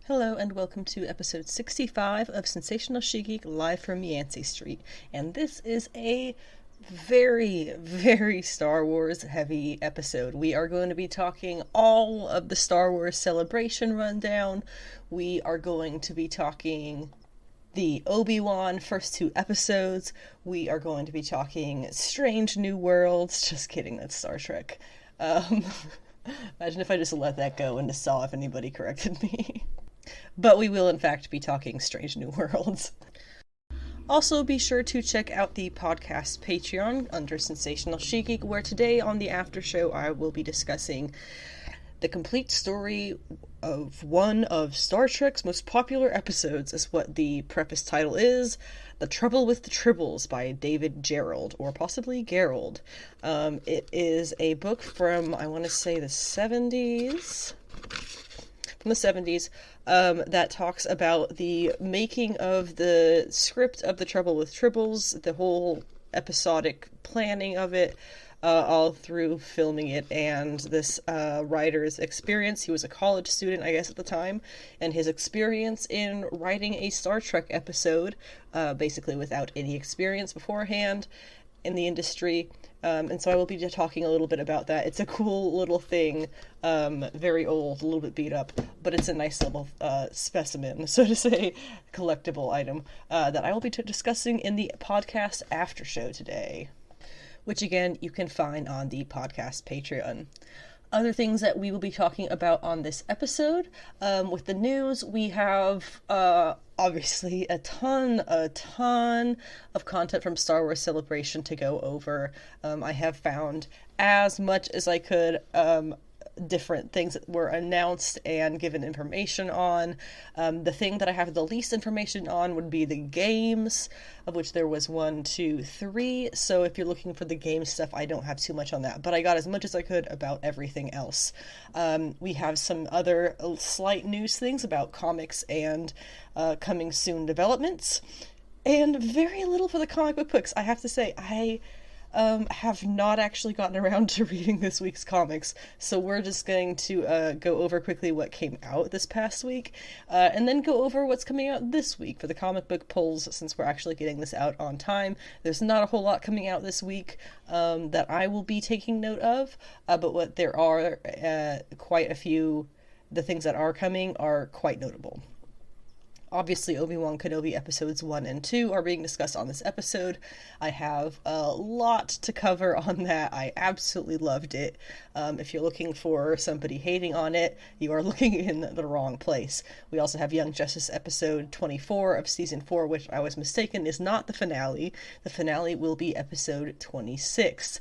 Hello and welcome to episode 65 of Sensational She-Geek live from Yancey Street. And this is a very Star Wars heavy episode. We are going to be talking all of the Star Wars Celebration rundown. We are going to be talking the Obi-Wan first two episodes. We are going to be talking Strange New Worlds. Just kidding, that's Star Trek. Imagine if I just let that go and just saw if anybody corrected me. But we will in fact be talking Strange New Worlds. Also, be sure to check out the podcast Patreon under Sensational She-Geek, where today on the after show I will be discussing the complete story of one of Star Trek's most popular episodes, is what the preface title is, The Trouble with the Tribbles by David Gerrold, or possibly Gerrold. It is a book from, I want to say, the 70s? From the 70s, that talks about the making of the script of The Trouble with Tribbles, the whole episodic planning of it, all through filming it, and this writer's experience. He was a college student, I guess, at the time, and his experience in writing a Star Trek episode, basically without any experience beforehand in the industry. And so I will be talking a little bit about that. It's a cool little thing, very old, a little bit beat up, but it's a nice little specimen, so to say, collectible item, that I will be discussing in the podcast after show today, which again, you can find on the podcast Patreon. Other things that we will be talking about on this episode, with the news, we have, obviously a ton of content from Star Wars Celebration to go over. I have found as much as I could, different things that were announced and given information on. The thing that I have the least information on would be the games, of which there was 1, 2, 3. So if you're looking for the game stuff, I don't have too much on that, but I got as much as I could about everything else. We have some other slight news things about comics and coming soon developments, and very little for the comic book books. I have to say, I have not actually gotten around to reading this week's comics, so we're just going to go over quickly what came out this past week, and then go over what's coming out this week for the comic book polls, since we're actually getting this out on time. There's not a whole lot coming out this week that I will be taking note of, but what there are, quite a few, the things that are coming are quite notable. Obviously, Obi-Wan Kenobi episodes 1 and 2 are being discussed on this episode. I have a lot to cover on that. I absolutely loved it. If you're looking for somebody hating on it, you are looking in the wrong place. We also have Young Justice episode 24 of season 4, which I was mistaken is not the finale. The finale will be episode 26.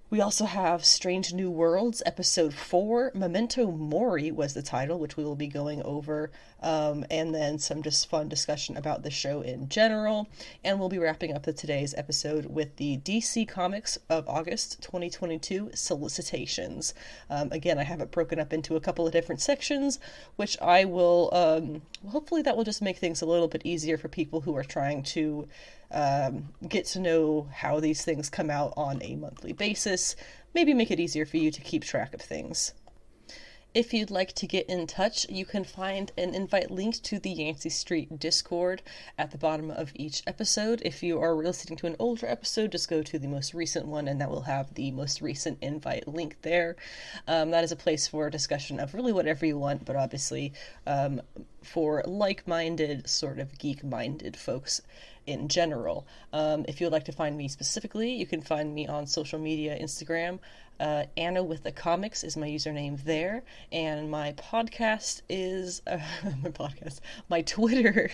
We also have Strange New Worlds, Episode 4. Memento Mori was the title, which we will be going over, and then some just fun discussion about the show in general. And we'll be wrapping up today's episode with the DC Comics of August 2022 solicitations. Again, I have it broken up into a couple of different sections, which I will, hopefully that will just make things a little bit easier for people who are trying to get to know how these things come out on a monthly basis, maybe make it easier for you to keep track of things. If you'd like to get in touch, you can find an invite link to the Yancey Street Discord at the bottom of each episode. If you are listening to an older episode, just go to the most recent one, and that will have the most recent invite link there. That is a place for discussion of really whatever you want, but obviously for like-minded, sort of geek-minded folks in general. If you would like to find me specifically, you can find me on social media, Instagram. Anna with the Comics is my username there, and my podcast is my Twitter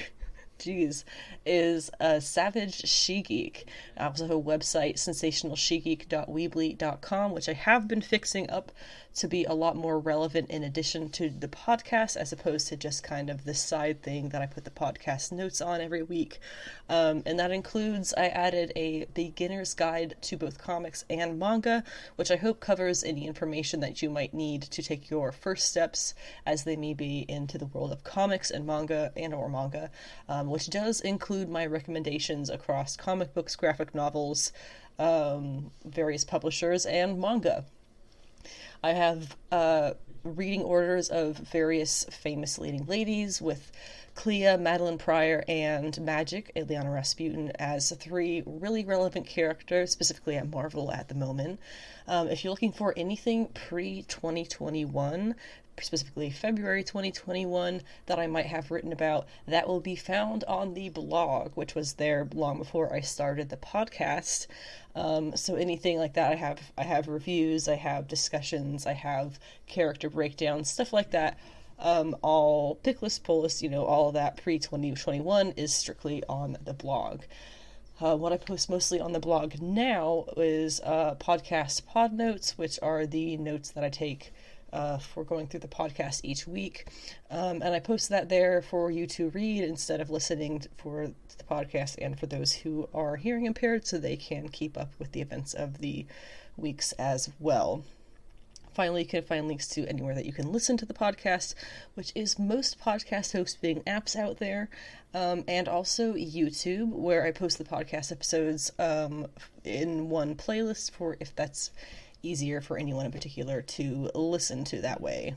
is Savage She-Geek. I also have a website, sensationalshegeek.weebly.com, which I have been fixing up to be a lot more relevant in addition to the podcast, as opposed to just kind of this side thing that I put the podcast notes on every week. And that includes, I added a beginner's guide to both comics and manga, which I hope covers any information that you might need to take your first steps, as they may be, into the world of comics and manga, which does include my recommendations across comic books, graphic novels, various publishers, and manga. I have reading orders of various famous leading ladies, with Clea, Madeline Pryor, and Magic, Ileana Rasputin, as 3 really relevant characters, specifically at Marvel at the moment. If you're looking for anything pre-2021, specifically February 2021, that I might have written about, that will be found on the blog, which was there long before I started the podcast. So anything like that, I have reviews, I have discussions, I have character breakdowns, stuff like that. All pick list, pull list, all of that pre-2021 is strictly on the blog. What I post mostly on the blog now is podcast pod notes, which are the notes that I take for going through the podcast each week. And I post that there for you to read instead of listening for the podcast, and for those who are hearing impaired, so they can keep up with the events of the weeks as well. Finally, you can find links to anywhere that you can listen to the podcast, which is most podcast hosting apps out there, and also YouTube, where I post the podcast episodes in one playlist for if that's easier for anyone in particular to listen to that way.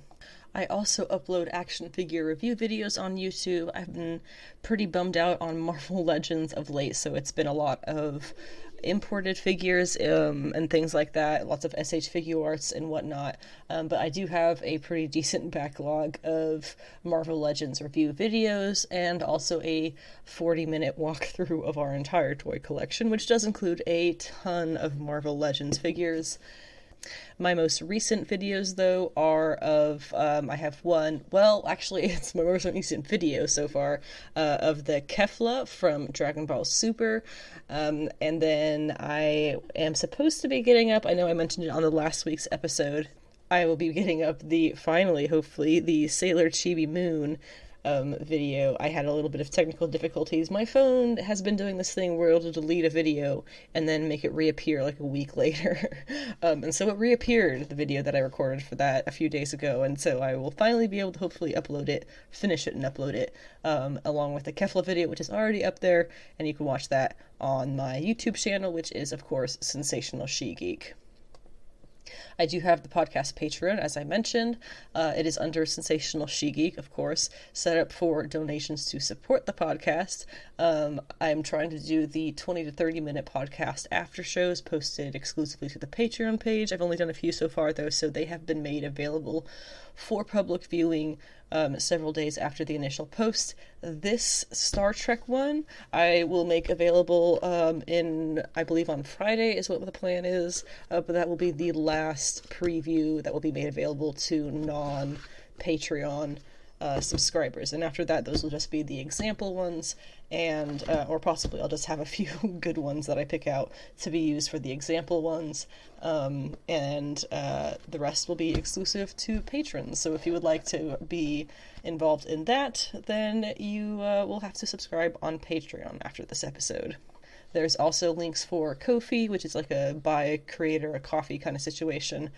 I also upload action figure review videos on YouTube. I've been pretty bummed out on Marvel Legends of late, so it's been a lot of imported figures and things like that, lots of SH figure arts and whatnot, but I do have a pretty decent backlog of Marvel Legends review videos, and also a 40-minute walkthrough of our entire toy collection, which does include a ton of Marvel Legends figures. My most recent videos, though, are of, I have one, well, actually, it's my most recent video so far, of the Kefla from Dragon Ball Super, and then I am supposed to be getting up, I know I mentioned it on the last week's episode, I will be getting up finally, hopefully, the Sailor Chibi Moon video. I had a little bit of technical difficulties. My phone has been doing this thing where it'll delete a video and then make it reappear like a week later. And so it reappeared, the video that I recorded for that a few days ago, and so I will finally be able to hopefully upload it, finish it and upload it, along with the Kefla video, which is already up there, and you can watch that on my YouTube channel, which is, of course, Sensational She-Geek. I do have the podcast Patreon, as I mentioned. It is under Sensational She-Geek, of course, set up for donations to support the podcast. I'm trying to do the 20 to 30 minute podcast after shows posted exclusively to the Patreon page. I've only done a few so far, though, so they have been made available for public viewing several days after the initial post. This Star Trek one I will make available I believe on Friday is what the plan is, but that will be the last preview that will be made available to non-Patreon subscribers, and after that those will just be the example ones, and or possibly I'll just have a few good ones that I pick out to be used for the example ones, and the rest will be exclusive to patrons. So if you would like to be involved in that, then you will have to subscribe on Patreon after this episode. There's also links for Ko-fi, which is like a buy a creator a coffee kind of situation,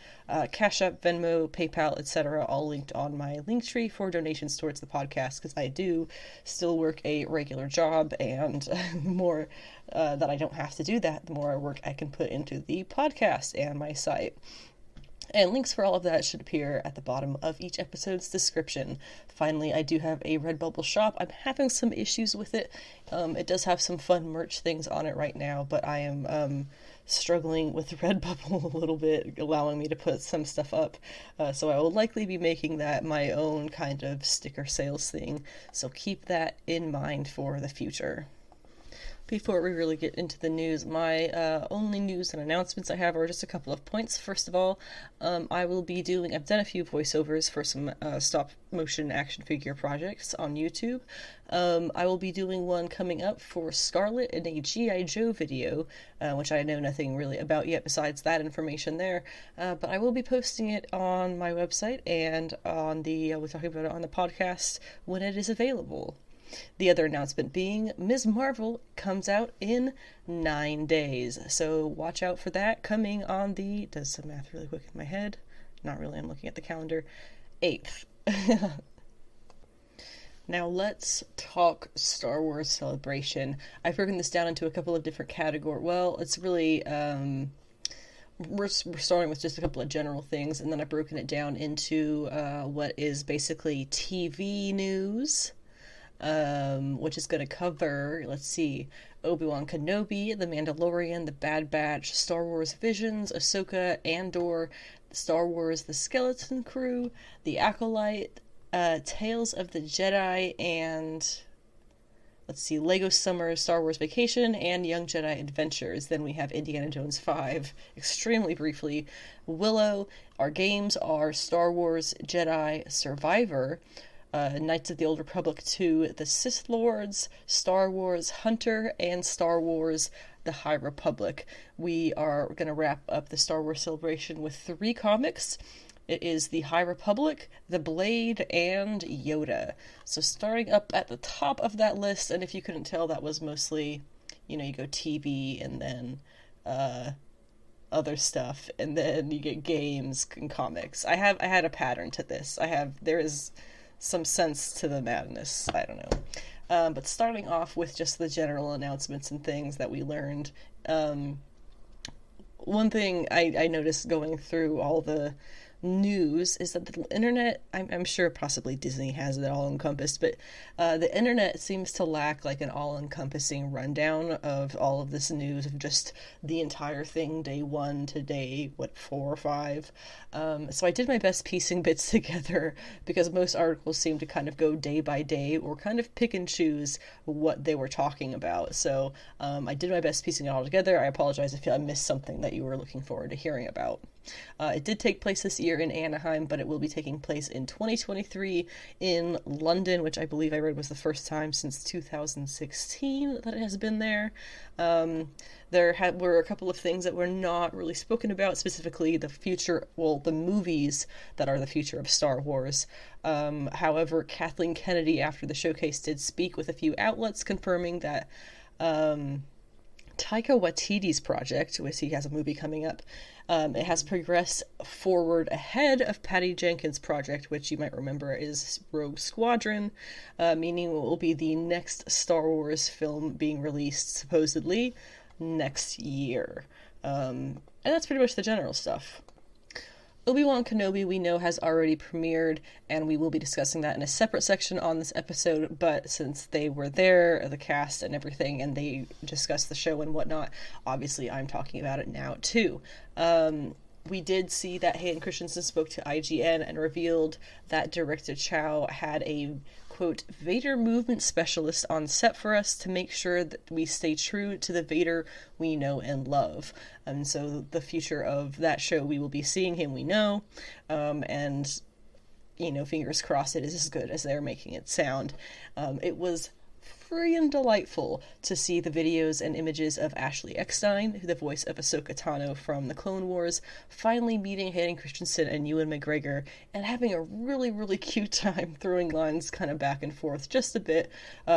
Cash App, Venmo, PayPal, etc., all linked on my Linktree for donations towards the podcast, because I do still work a regular job, and the more that I don't have to do that, the more work I can put into the podcast and my site. And links for all of that should appear at the bottom of each episode's description. Finally, I do have a Redbubble shop. I'm having some issues with it. It does have some fun merch things on it right now, but I am struggling with Redbubble a little bit, allowing me to put some stuff up. So I will likely be making that my own kind of sticker sales thing. So keep that in mind for the future. Before we really get into the news, my only news and announcements I have are just a couple of points. First of all, I've done a few voiceovers for some stop-motion action figure projects on YouTube. I will be doing one coming up for Scarlet in a G.I. Joe video, which I know nothing really about yet besides that information there, but I will be posting it on my website and on we're talking about it on the podcast when it is available. The other announcement being Ms. Marvel comes out in 9 days, so watch out for that, coming on does some math really quick in my head? Not really, I'm looking at the calendar. 8th. Now let's talk Star Wars Celebration. I've broken this down into a couple of different categories. Well, it's really we're starting with just a couple of general things, and then I've broken it down into what is basically TV news, which is going to cover, let's see, Obi-Wan Kenobi, The Mandalorian, The Bad Batch, Star Wars Visions, Ahsoka, Andor, Star Wars The Skeleton Crew, The Acolyte, Tales of the Jedi, and let's see, Lego Summer, Star Wars Vacation, and Young Jedi Adventures. Then we have Indiana Jones 5, extremely briefly. Willow. Our games are Star Wars Jedi Survivor, Knights of the Old Republic 2, The Sith Lords, Star Wars Hunter, and Star Wars The High Republic. We are going to wrap up the Star Wars celebration with 3 comics. It is The High Republic, The Blade, and Yoda. So starting up at the top of that list, and if you couldn't tell, that was mostly, you go TV and then other stuff, and then you get games and comics. I had a pattern to this. There is some sense to the madness. I don't know. But starting off with just the general announcements and things that we learned. One thing I noticed going through all the news is that the internet, I'm sure possibly Disney has it all encompassed, but the internet seems to lack like an all-encompassing rundown of all of this news of just the entire thing, day 1 to day 4 or 5. So I did my best piecing bits together, because most articles seem to kind of go day by day or kind of pick and choose what they were talking about. So I did my best piecing it all together. I apologize if I missed something that you were looking forward to hearing about. It did take place this year in Anaheim, but it will be taking place in 2023 in London, which I believe I read was the first time since 2016 that it has been there. There were a couple of things that were not really spoken about, specifically the movies that are the future of Star Wars. However, Kathleen Kennedy, after the showcase, did speak with a few outlets confirming that Taika Waititi's project, which he has a movie coming up, it has progressed forward ahead of Patty Jenkins' project, which you might remember is Rogue Squadron, meaning it will be the next Star Wars film being released, supposedly, next year. And that's pretty much the general stuff. Obi-Wan Kenobi, we know, has already premiered, and we will be discussing that in a separate section on this episode, but since they were there, the cast and everything, and they discussed the show and whatnot, obviously I'm talking about it now, too. We did see that Hayden Christensen spoke to IGN and revealed that Director Chow had a, quote, Vader movement specialist on set for us to make sure that we stay true to the Vader we know and love. And so the future of that show, we will be seeing him, we know, and, fingers crossed it is as good as they're making it sound. It was friggin' delightful to see the videos and images of Ashley Eckstein, the voice of Ahsoka Tano from the Clone Wars, finally meeting Hayden Christensen and Ewan McGregor, and having a really, really cute time throwing lines kind of back and forth just a bit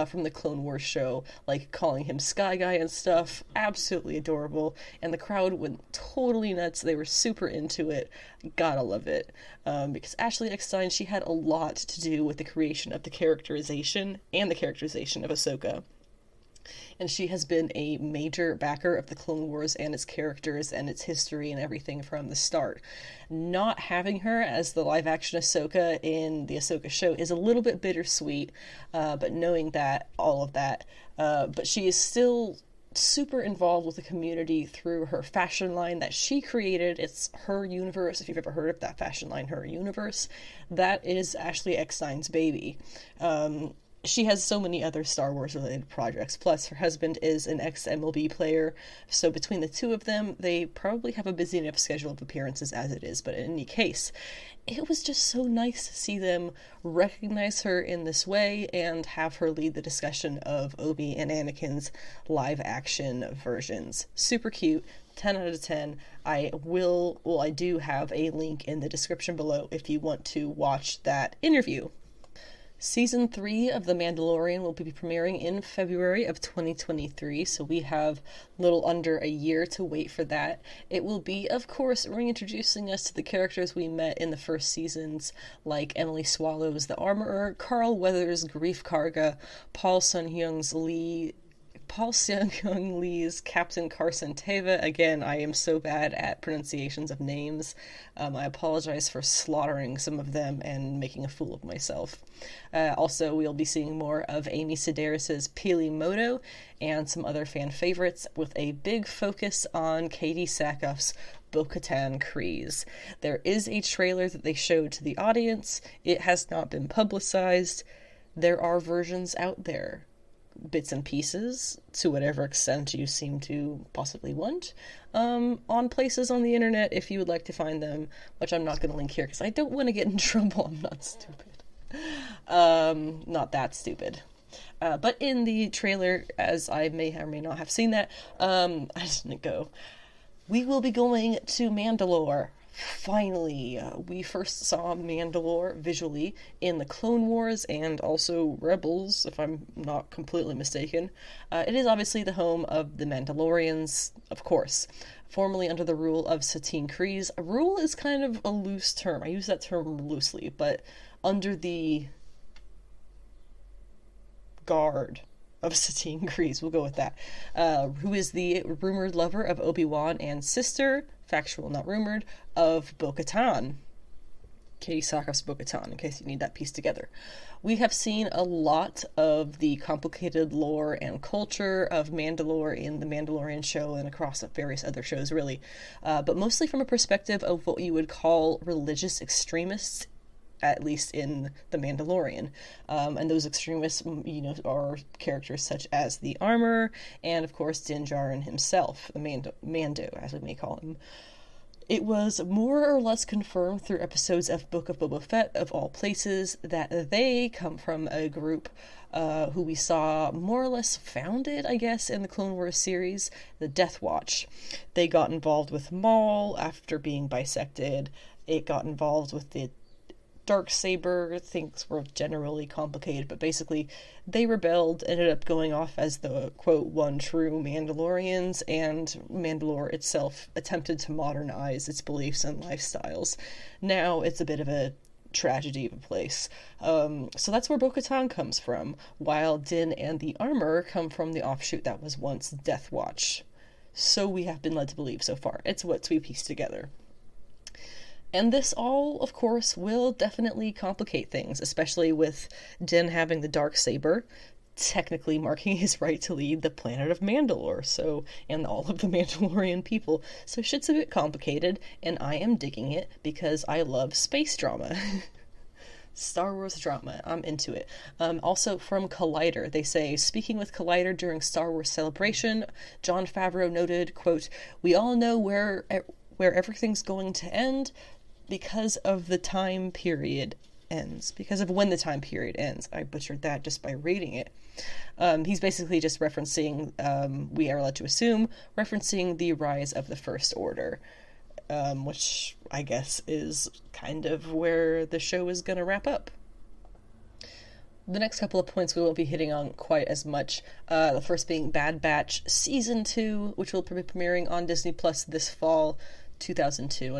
from the Clone Wars show, like calling him Sky Guy and stuff. Absolutely adorable, and the crowd went totally nuts. They were super into it. Gotta love it. Because Ashley Eckstein, she had a lot to do with the creation of the characterization and the characterization of Ahsoka. And she has been a major backer of the Clone Wars and its characters and its history and everything from the start. Not having her as the live-action Ahsoka in the Ahsoka show is a little bit bittersweet, but knowing that, all of that, but she is still super involved with the community through her fashion line that she created. It's Her Universe. If you've ever heard of that fashion line, Her Universe, that is Ashley Eckstein's baby. She has so many other Star Wars related projects, plus her husband is an ex-MLB player, so between the two of them, they probably have a busy enough schedule of appearances as it is, but in any case, it was just so nice to see them recognize her in this way and have her lead the discussion of Obi and Anakin's live-action versions. Super cute. 10 out of 10. I do have a link in the description below if you want to watch that interview. Season 3 of The Mandalorian will be premiering in February of 2023, so we have a little under a year to wait for that. It will be, of course, reintroducing us to the characters we met in the first seasons, like Emily Swallows the Armorer, Carl Weathers' Grief Karga, Paul Sun-hyung's Lee Paul Seung Lee's Captain Carson Teva. Again, I am so bad at pronunciations of names. I apologize for slaughtering some of them and making a fool of myself. Also, we'll be seeing more of Amy Sedaris' Pili Moto and some other fan favorites, with a big focus on Katie Sackhoff's Bo-Katan Kryze. There is a trailer that they showed to the audience. It has not been publicized. There are versions out there, bits and pieces, to whatever extent you seem to possibly want, on places on the internet if you would like to find them, which I'm not going to link here because I don't want to get in trouble. I'm not stupid. Not that stupid. But in the trailer, as I may or may not have seen that, I didn't go. We will be going to Mandalore. Finally, we first saw Mandalore visually in the Clone Wars and also Rebels, if I'm not completely mistaken. It is obviously the home of the Mandalorians, of course, formerly under the rule of Satine Kryze. A rule is kind of a loose term. I use that term loosely, but under the guard of Satine Kryze, we'll go with that, who is the rumored lover of Obi-Wan and sister, factual not rumored, of Bo-Katan. Katie Sackhoff's Bo-Katan, in case you need that piece together. We have seen a lot of the complicated lore and culture of Mandalore in the Mandalorian show and across various other shows, really, but mostly from a perspective of what you would call religious extremists, at least in The Mandalorian. And those extremists, are characters such as the Armor, and of course Din Djarin himself, the Mando, as we may call him. It was more or less confirmed through episodes of Book of Boba Fett, of all places, that they come from a group who we saw more or less founded, I guess, in the Clone Wars series, the Death Watch. They got involved with Maul after being bisected. It got involved with the Darksaber. Things were generally complicated, but basically they rebelled, ended up going off as the quote one true Mandalorians, and Mandalore itself attempted to modernize its beliefs and lifestyles. Now it's a bit of a tragedy of a place. So that's where Bo-Katan comes from, while Din and the Armor come from the offshoot that was once Death Watch. So we have been led to believe so far. It's what we pieced together. And this all, of course, will definitely complicate things, especially with Din having the Darksaber, technically marking his right to lead the planet of Mandalore, and all of the Mandalorian people. So shit's a bit complicated, and I am digging it because I love space drama. Star Wars drama. I'm into it. Also from Collider, they say, speaking with Collider during Star Wars Celebration, Jon Favreau noted, quote, "We all know where everything's going to end because of the time period ends. Because of when the time period ends." I butchered that just by reading it. He's basically just referencing, we are led to assume, referencing the rise of the First Order, which I guess is kind of where the show is going to wrap up. The next couple of points we won't be hitting on quite as much. The first being Bad Batch Season 2, which will be premiering on Disney Plus this fall, 2022.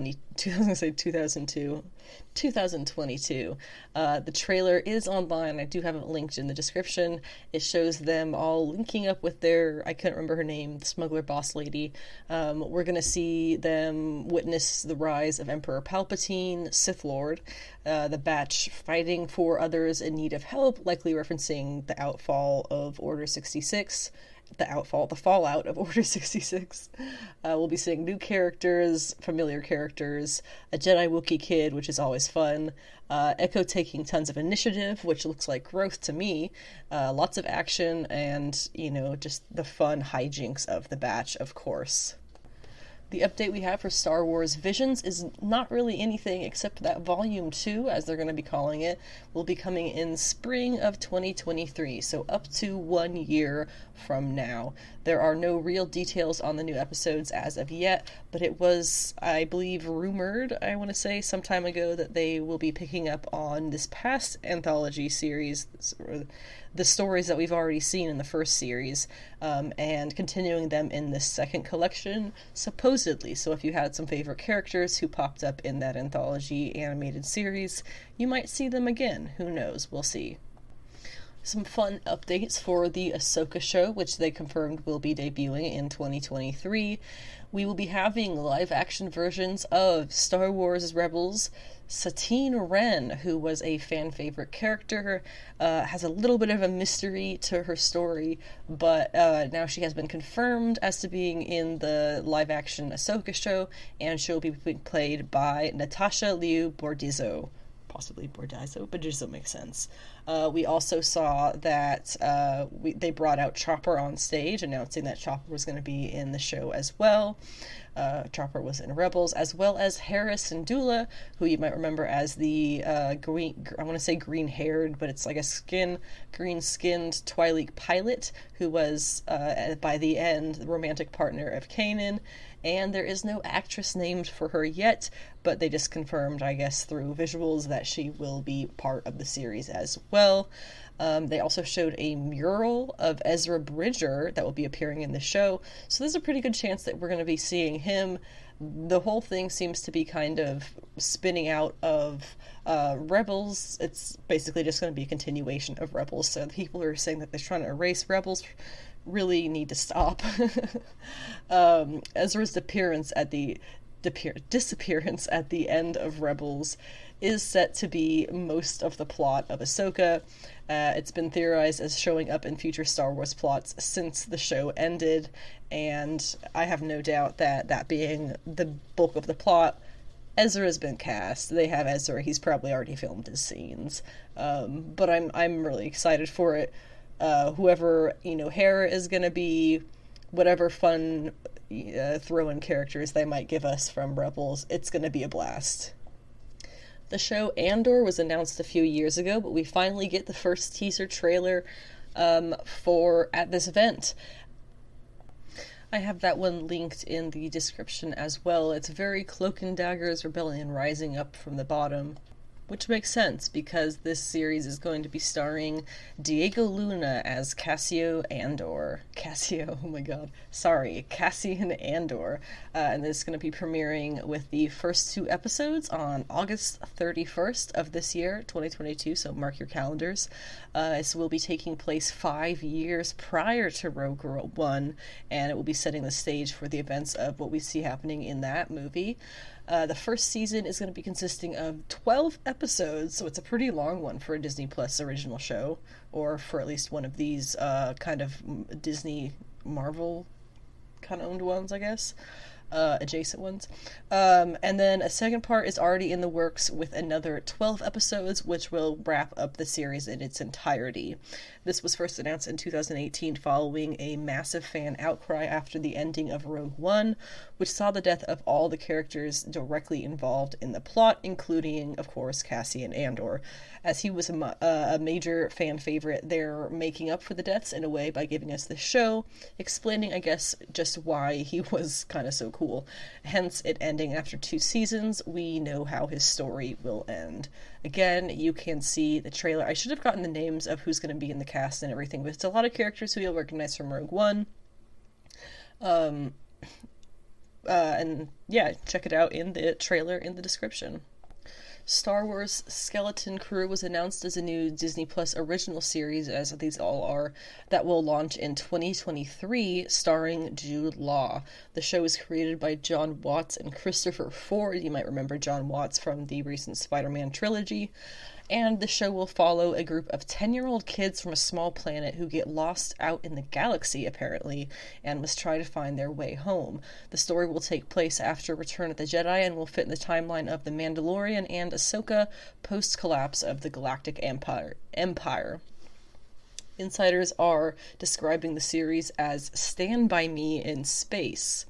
The trailer is online. I do have it linked in the description. It shows them all linking up with their, I couldn't remember her name, the smuggler boss lady. We're going to see them witness the rise of Emperor Palpatine, Sith Lord, the Batch fighting for others in need of help, likely referencing the outfall of Order 66. The fallout of Order 66. We'll be seeing new characters, familiar characters, a Jedi Wookiee kid, which is always fun, Echo taking tons of initiative, which looks like growth to me, lots of action, and, just the fun hijinks of the Batch, of course. The update we have for Star Wars Visions is not really anything except that Volume 2, as they're going to be calling it, will be coming in spring of 2023, so up to 1 year from now. There are no real details on the new episodes as of yet, but it was, I believe, rumored, I want to say, some time ago that they will be picking up on this past anthology series, the stories that we've already seen in the first series, and continuing them in this second collection, supposedly. So if you had some favorite characters who popped up in that anthology animated series, you might see them again. Who knows? We'll see. Some fun updates for the Ahsoka show, which they confirmed will be debuting in 2023. We will be having live-action versions of Star Wars Rebels. Satine Wren, who was a fan-favorite character, has a little bit of a mystery to her story, but now she has been confirmed as to being in the live-action Ahsoka show, and she'll be played by Natasha Liu Bordizzo. Possibly Bordizzo, but it doesn't make sense. We also saw that they brought out Chopper on stage, announcing that Chopper was going to be in the show as well. Chopper was in Rebels, as well as Harris Syndulla, who you might remember as the green-haired, but it's like a green-skinned Twi'lek pilot, who was, by the end, the romantic partner of Kanan. And there is no actress named for her yet, but they just confirmed, I guess, through visuals that she will be part of the series as well. They also showed a mural of Ezra Bridger that will be appearing in the show, so there's a pretty good chance that we're going to be seeing him. The whole thing seems to be kind of spinning out of Rebels. It's basically just going to be a continuation of Rebels, so the people who are saying that they're trying to erase Rebels really need to stop. Ezra's disappearance at the end of Rebels is set to be most of the plot of Ahsoka. It's been theorized as showing up in future Star Wars plots since the show ended, and I have no doubt that being the bulk of the plot, Ezra's been cast. They have Ezra. He's probably already filmed his scenes. But I'm really excited for it. Whoever, Hera is going to be, whatever fun throw-in characters they might give us from Rebels, it's going to be a blast. The show Andor was announced a few years ago, but we finally get the first teaser trailer for at this event. I have that one linked in the description as well. It's very Cloak and Dagger's Rebellion rising up from the bottom, which makes sense because this series is going to be starring Diego Luna as Cassian Andor. Cassian Andor. And this is going to be premiering with the first 2 episodes on August 31st of this year, 2022, so mark your calendars. This will be taking place 5 years prior to Rogue One, and it will be setting the stage for the events of what we see happening in that movie. The first season is going to be consisting of 12 episodes, so it's a pretty long one for a Disney Plus original show, or for at least one of these kind of Disney Marvel kind of owned ones, I guess. Adjacent ones. And then a second part is already in the works with another 12 episodes, which will wrap up the series in its entirety. This was first announced in 2018 following a massive fan outcry after the ending of Rogue One, which saw the death of all the characters directly involved in the plot, including, of course, Cassian Andor. As he was a major fan favorite, they're making up for the deaths in a way by giving us this show, explaining, I guess, just why he was kind of so cool. Hence, it ending after 2 seasons, we know how his story will end. Again, you can see the trailer. I should have gotten the names of who's going to be in the cast and everything, but it's a lot of characters who you'll recognize from Rogue One. And yeah, check it out in the trailer in the description. Star Wars Skeleton Crew was announced as a new Disney Plus original series, as these all are, that will launch in 2023, starring Jude Law. The show is created by John Watts and Christopher Ford. You might remember John Watts from the recent Spider-Man trilogy. And the show will follow a group of 10-year-old kids from a small planet who get lost out in the galaxy, apparently, and must try to find their way home. The story will take place after Return of the Jedi and will fit in the timeline of The Mandalorian and Ahsoka post-collapse of the Galactic Empire. Insiders are describing the series as Stand By Me in Space.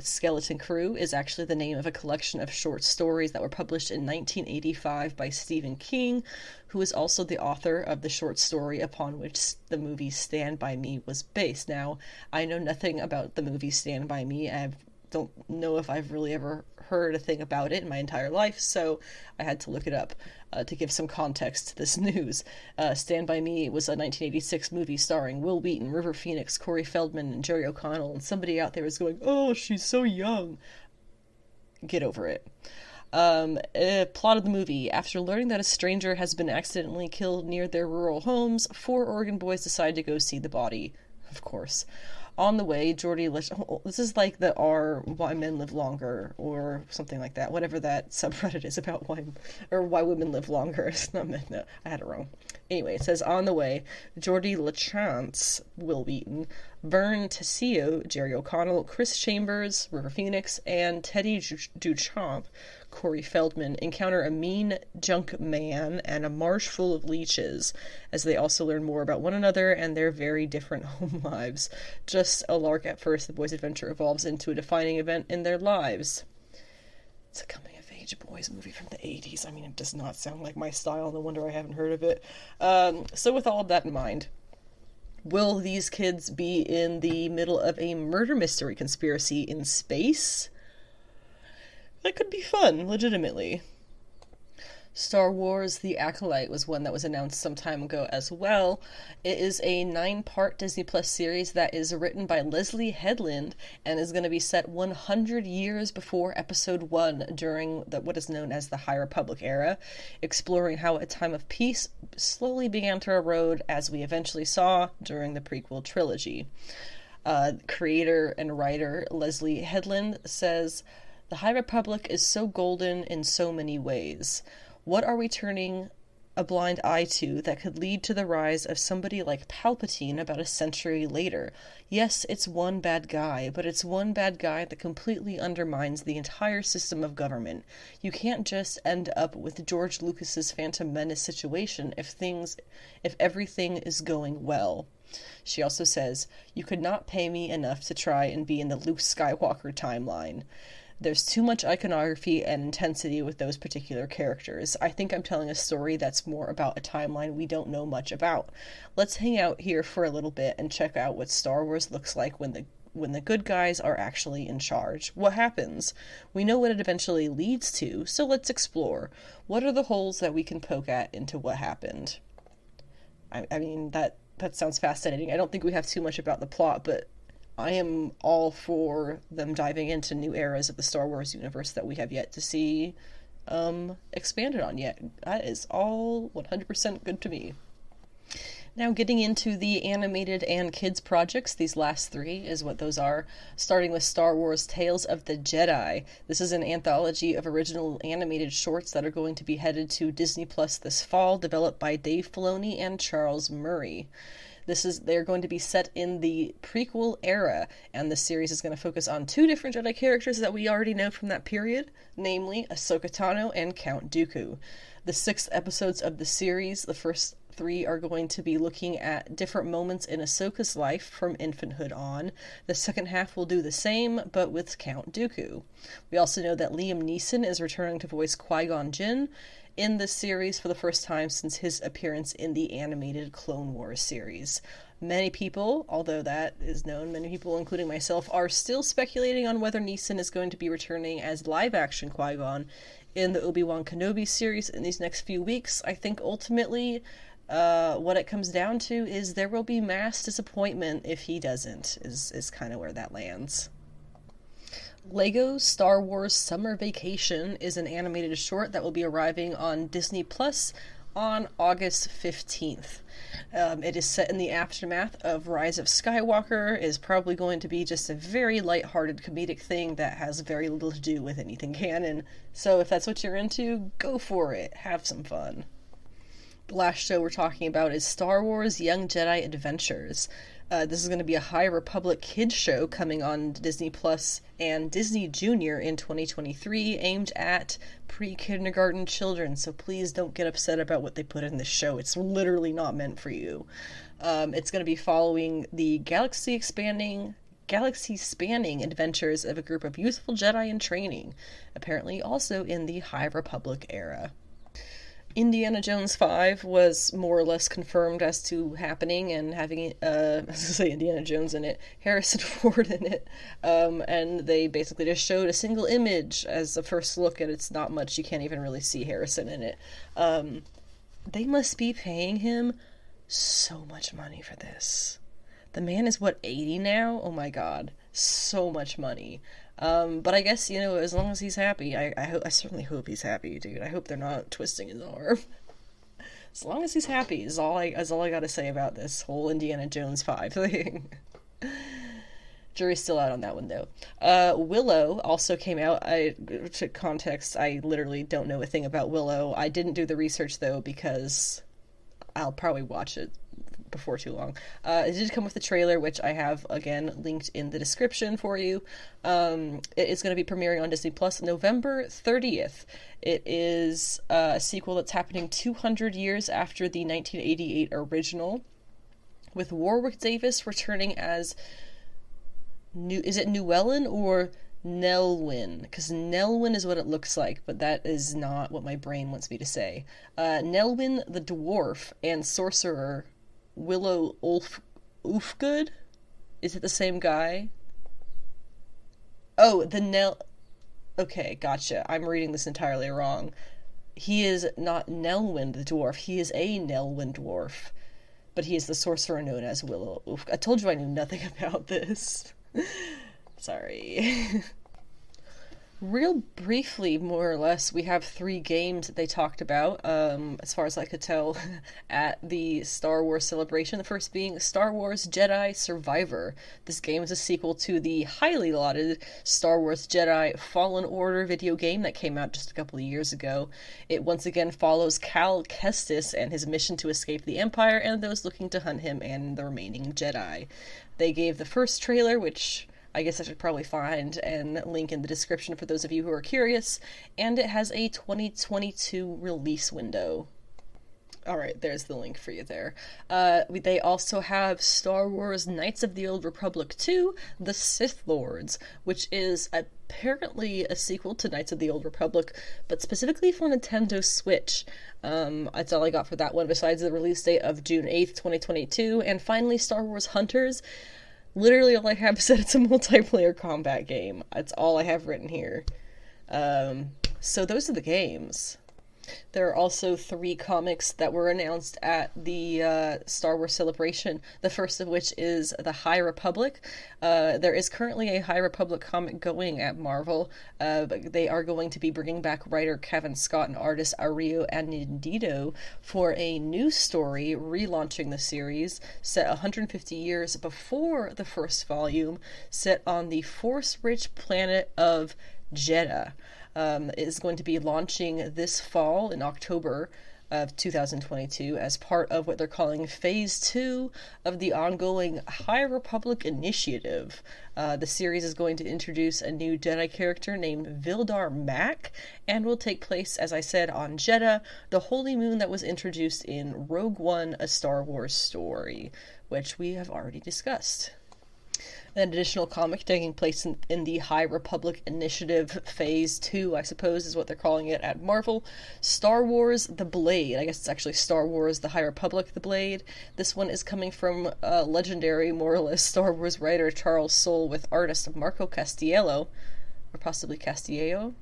Skeleton Crew is actually the name of a collection of short stories that were published in 1985 by Stephen King, who is also the author of the short story upon which the movie Stand By Me was based. Now, I know nothing about the movie Stand By Me. I don't know if I've really ever heard a thing about it in my entire life, so I had to look it up to give some context to this news. Stand By Me was a 1986 movie starring Will Wheaton, River Phoenix, Corey Feldman, and Jerry O'Connell, and somebody out there is going, "Oh, she's so young." Get over it. Plot of the movie. After learning that a stranger has been accidentally killed near their rural homes, 4 Oregon boys decide to go see the body. Of course. On the way, this is like the Why Men Live Longer, or something like that. Whatever that subreddit is about why women live longer. It's not meant, no, I had it wrong. Anyway, it says, on the way, Geordie LaChance, Will Wheaton, Vern Tessio, Jerry O'Connell, Chris Chambers, River Phoenix, and Teddy Duchamp, Corey Feldman, encounter a mean junk man and a marsh full of leeches, as they also learn more about one another and their very different home lives. Just a lark at first, the boys' adventure evolves into a defining event in their lives. It's a coming-of-age boys movie from the 80s. I mean, it does not sound like my style. No wonder I haven't heard of it. So with all of that in mind, will these kids be in the middle of a murder mystery conspiracy in space? That could be fun, legitimately. Star Wars The Acolyte was one that was announced some time ago as well. It is a 9-part Disney Plus series that is written by Leslie Headland and is going to be set 100 years before Episode 1 during what is known as the High Republic era, exploring how a time of peace slowly began to erode, as we eventually saw during the prequel trilogy. Creator and writer Leslie Headland says, "The High Republic is so golden in so many ways. What are we turning a blind eye to that could lead to the rise of somebody like Palpatine about a century later? Yes, it's one bad guy, but it's one bad guy that completely undermines the entire system of government. You can't just end up with George Lucas's Phantom Menace situation if everything is going well." She also says, "You could not pay me enough to try and be in the Luke Skywalker timeline. There's too much iconography and intensity with those particular characters. I think I'm telling a story that's more about a timeline we don't know much about. Let's hang out here for a little bit and check out what Star Wars looks like when the good guys are actually in charge. What happens? We know what it eventually leads to, so let's explore. What are the holes that we can poke at into what happened?" I mean, that sounds fascinating. I don't think we have too much about the plot, but I am all for them diving into new eras of the Star Wars universe that we have yet to see expanded on yet. That is all 100% good to me. Now, getting into the animated and kids projects, these last 3 is what those are, starting with Star Wars Tales of the Jedi. This is an anthology of original animated shorts that are going to be headed to Disney Plus this fall, developed by Dave Filoni and Charles Murray. They're going to be set in the prequel era, and the series is going to focus on 2 different Jedi characters that we already know from that period, namely Ahsoka Tano and Count Dooku. The 6 episodes of the series, the first 3 are going to be looking at different moments in Ahsoka's life from infanthood on. The second half will do the same, but with Count Dooku. We also know that Liam Neeson is returning to voice Qui-Gon Jinn in this series for the first time since his appearance in the animated Clone Wars series. Many people, although that is known, many people, including myself, are still speculating on whether Neeson is going to be returning as live-action Qui-Gon in the Obi-Wan Kenobi series in these next few weeks. I think ultimately what it comes down to is there will be mass disappointment if he doesn't, is kind of where that lands. Lego Star Wars Summer Vacation is an animated short that will be arriving on Disney Plus on August 15th. It is set in the aftermath of Rise of Skywalker, is probably going to be just a very lighthearted comedic thing that has very little to do with anything canon. So if that's what you're into, go for it. Have some fun. The last show we're talking about is Star Wars Young Jedi Adventures. This is going to be a High Republic kids show coming on Disney Plus and Disney Junior in 2023, aimed at pre-kindergarten children, so please don't get upset about what they put in this show. It's literally not meant for you. It's going to be following the galaxy-spanning adventures of a group of youthful Jedi in training, apparently also in the High Republic era. Indiana Jones 5 was more or less confirmed as to happening and having, Indiana Jones in it, Harrison Ford in it, and they basically just showed a single image as a first look, and it's not much. You can't even really see Harrison in it. They must be paying him so much money for this. The man is, what, 80 now? Oh my god. So much money. But I guess, you know, as long as he's happy, I certainly hope he's happy, dude. I hope they're not twisting his arm. As long as he's happy is all I gotta say about this whole Indiana Jones 5 thing. Jury's still out on that one, though. Willow also came out. To context, I literally don't know a thing about Willow. I didn't do the research, though, because I'll probably watch it before too long. It did come with the trailer, which I have, again, linked in the description for you. It is going to be premiering on Disney Plus November 30th. It is a sequel that's happening 200 years after the 1988 original, with Warwick Davis returning as... is it Llewellyn or Nelwyn? Because Nelwyn is what it looks like, but that is not what my brain wants me to say. Nelwyn the dwarf and sorcerer Willow Ulfgood? Is it the same guy? Oh, Okay, gotcha. I'm reading this entirely wrong. He is not Nelwyn the dwarf. He is a Nelwyn dwarf. But he is the sorcerer known as Willow Ulfgood. I told you I knew nothing about this. Sorry. Real briefly, more or less, we have 3 games that they talked about, as far as I could tell, at the Star Wars celebration. The first being Star Wars Jedi Survivor. This game is a sequel to the highly lauded Star Wars Jedi Fallen Order video game that came out just a couple of years ago. It once again follows Cal Kestis and his mission to escape the Empire and those looking to hunt him and the remaining Jedi. They gave the first trailer, which I guess I should probably find and link in the description for those of you who are curious, and it has a 2022 release window. Alright, there's the link for you there. They also have Star Wars Knights of the Old Republic 2, The Sith Lords, which is apparently a sequel to Knights of the Old Republic, but specifically for Nintendo Switch. That's all I got for that one, besides the release date of June 8th, 2022. And finally, Star Wars Hunters. Literally all I have said it's a multiplayer combat game. That's all I have written here. So those are the games. There are also 3 comics that were announced at the Star Wars Celebration, the first of which is The High Republic. There is currently a High Republic comic going at Marvel, but they are going to be bringing back writer Kevin Scott and artist Ario Anindito for a new story relaunching the series, set 150 years before the first volume, set on the Force-rich planet of Jeddah. Is going to be launching this fall in October of 2022 as part of what they're calling Phase 2 of the ongoing High Republic Initiative. The series is going to introduce a new Jedi character named Vildar Mack and will take place, as I said, on Jeddah, the holy moon that was introduced in Rogue One, A Star Wars Story, which we have already discussed. An additional comic taking place in the High Republic Initiative Phase 2, I suppose is what they're calling it at Marvel. Star Wars The Blade. I guess it's actually Star Wars The High Republic The Blade. This one is coming from legendary, more or less, Star Wars writer Charles Soule with artist Marco Castiello, or possibly Castillo.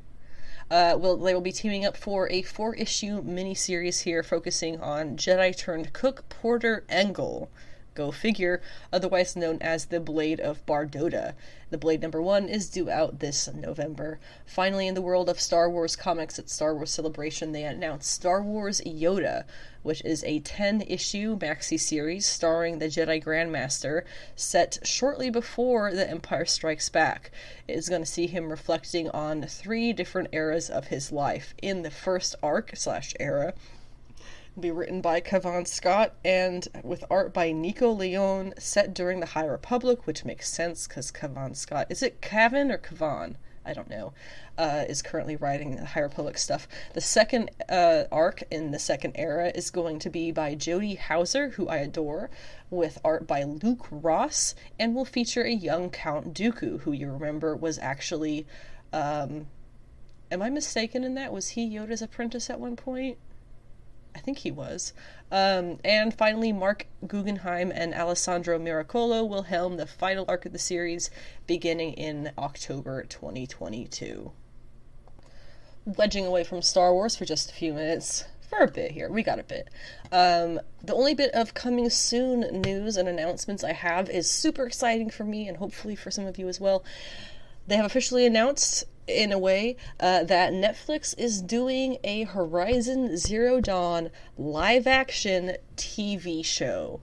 They will be teaming up for a 4-issue miniseries here focusing on Jedi-turned-cook Porter Engle. Go figure, otherwise known as the Blade of Bardoda. The Blade number 1 is due out this November. Finally, in the world of Star Wars comics at Star Wars Celebration, they announced Star Wars Yoda, which is a 10-issue maxi-series starring the Jedi Grandmaster, set shortly before The Empire Strikes Back. It is going to see him reflecting on 3 different eras of his life. In the first arc/era, be written by Cavan Scott and with art by Nico Leone, set during the High Republic, which makes sense because Cavan Scott, is it Cavan or Cavan? I don't know, is currently writing the High Republic stuff. The second arc in the second era is going to be by Jody Hauser, who I adore, with art by Luke Ross, and will feature a young Count Dooku, who you remember was actually, am I mistaken in that? Was he Yoda's apprentice at one point? I think he was. And finally, Mark Guggenheim and Alessandro Miracolo will helm the final arc of the series beginning in October 2022. Wedging away from Star Wars for just a few minutes, for a bit here. We got a bit. The only bit of coming soon news and announcements I have is super exciting for me and hopefully for some of you as well. They have officially announced, in a way, that Netflix is doing a Horizon Zero Dawn live-action TV show.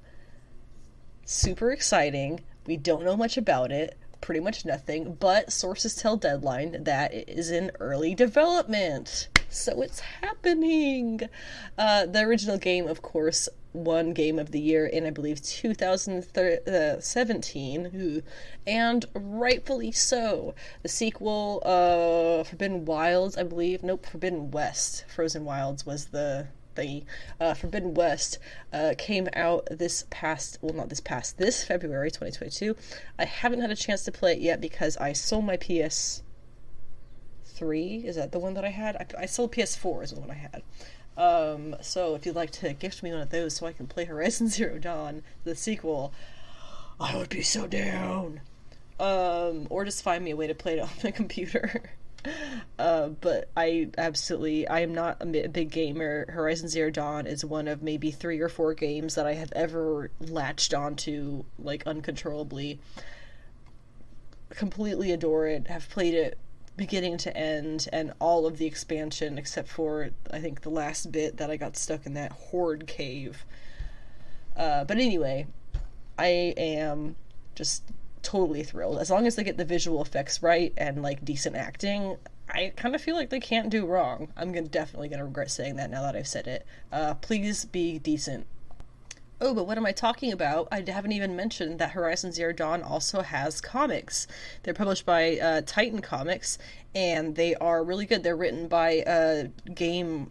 Super exciting. We don't know much about it. Pretty much nothing, but sources tell Deadline that it is in early development. So it's happening. The original game, of course, won Game of the Year in, I believe, 2017, and rightfully so. The sequel, Forbidden Wilds, I believe, nope, Forbidden West. Frozen Wilds was the thingy. Forbidden West came out this February 2022. I haven't had a chance to play it yet because I sold my PS3. Is that the one that I had? I sold PS4 is the one I had. So if you'd like to gift me one of those so I can play Horizon Zero Dawn, the sequel, I would be so down. Or just find me a way to play it on my computer. But I am not a big gamer. Horizon Zero Dawn is one of maybe 3 or 4 games that I have ever latched onto, like, uncontrollably. Completely adore it, have played it beginning to end, and all of the expansion except for, I think, the last bit that I got stuck in that horde cave. But anyway, I am just totally thrilled. As long as they get the visual effects right and, like, decent acting, I kind of feel like they can't do wrong. I'm definitely gonna regret saying that now that I've said it. Please be decent. Oh, but what am I talking about? I haven't even mentioned that Horizon Zero Dawn also has comics. They're published by Titan Comics, and they are really good. They're written by game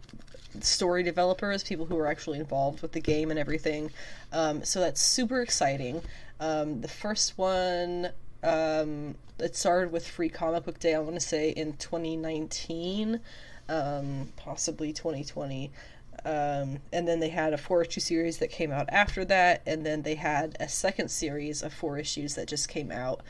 story developers, people who are actually involved with the game and everything. So that's super exciting. The first one, it started with Free Comic Book Day, I want to say, in 2019, possibly 2020. And then they had a 4-issue series that came out after that, and then they had a second series of 4 issues that just came out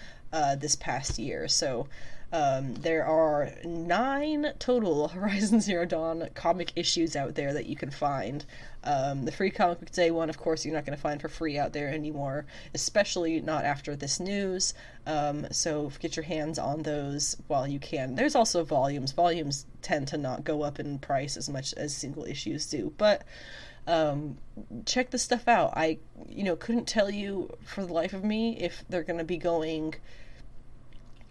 this past year. So there are 9 total Horizon Zero Dawn comic issues out there that you can find. The Free Comic Book Day one, of course, you're not going to find for free out there anymore, especially not after this news. So get your hands on those while you can. There's also volumes. Volumes tend to not go up in price as much as single issues do, but check this stuff out. I couldn't tell you for the life of me if they're going to be going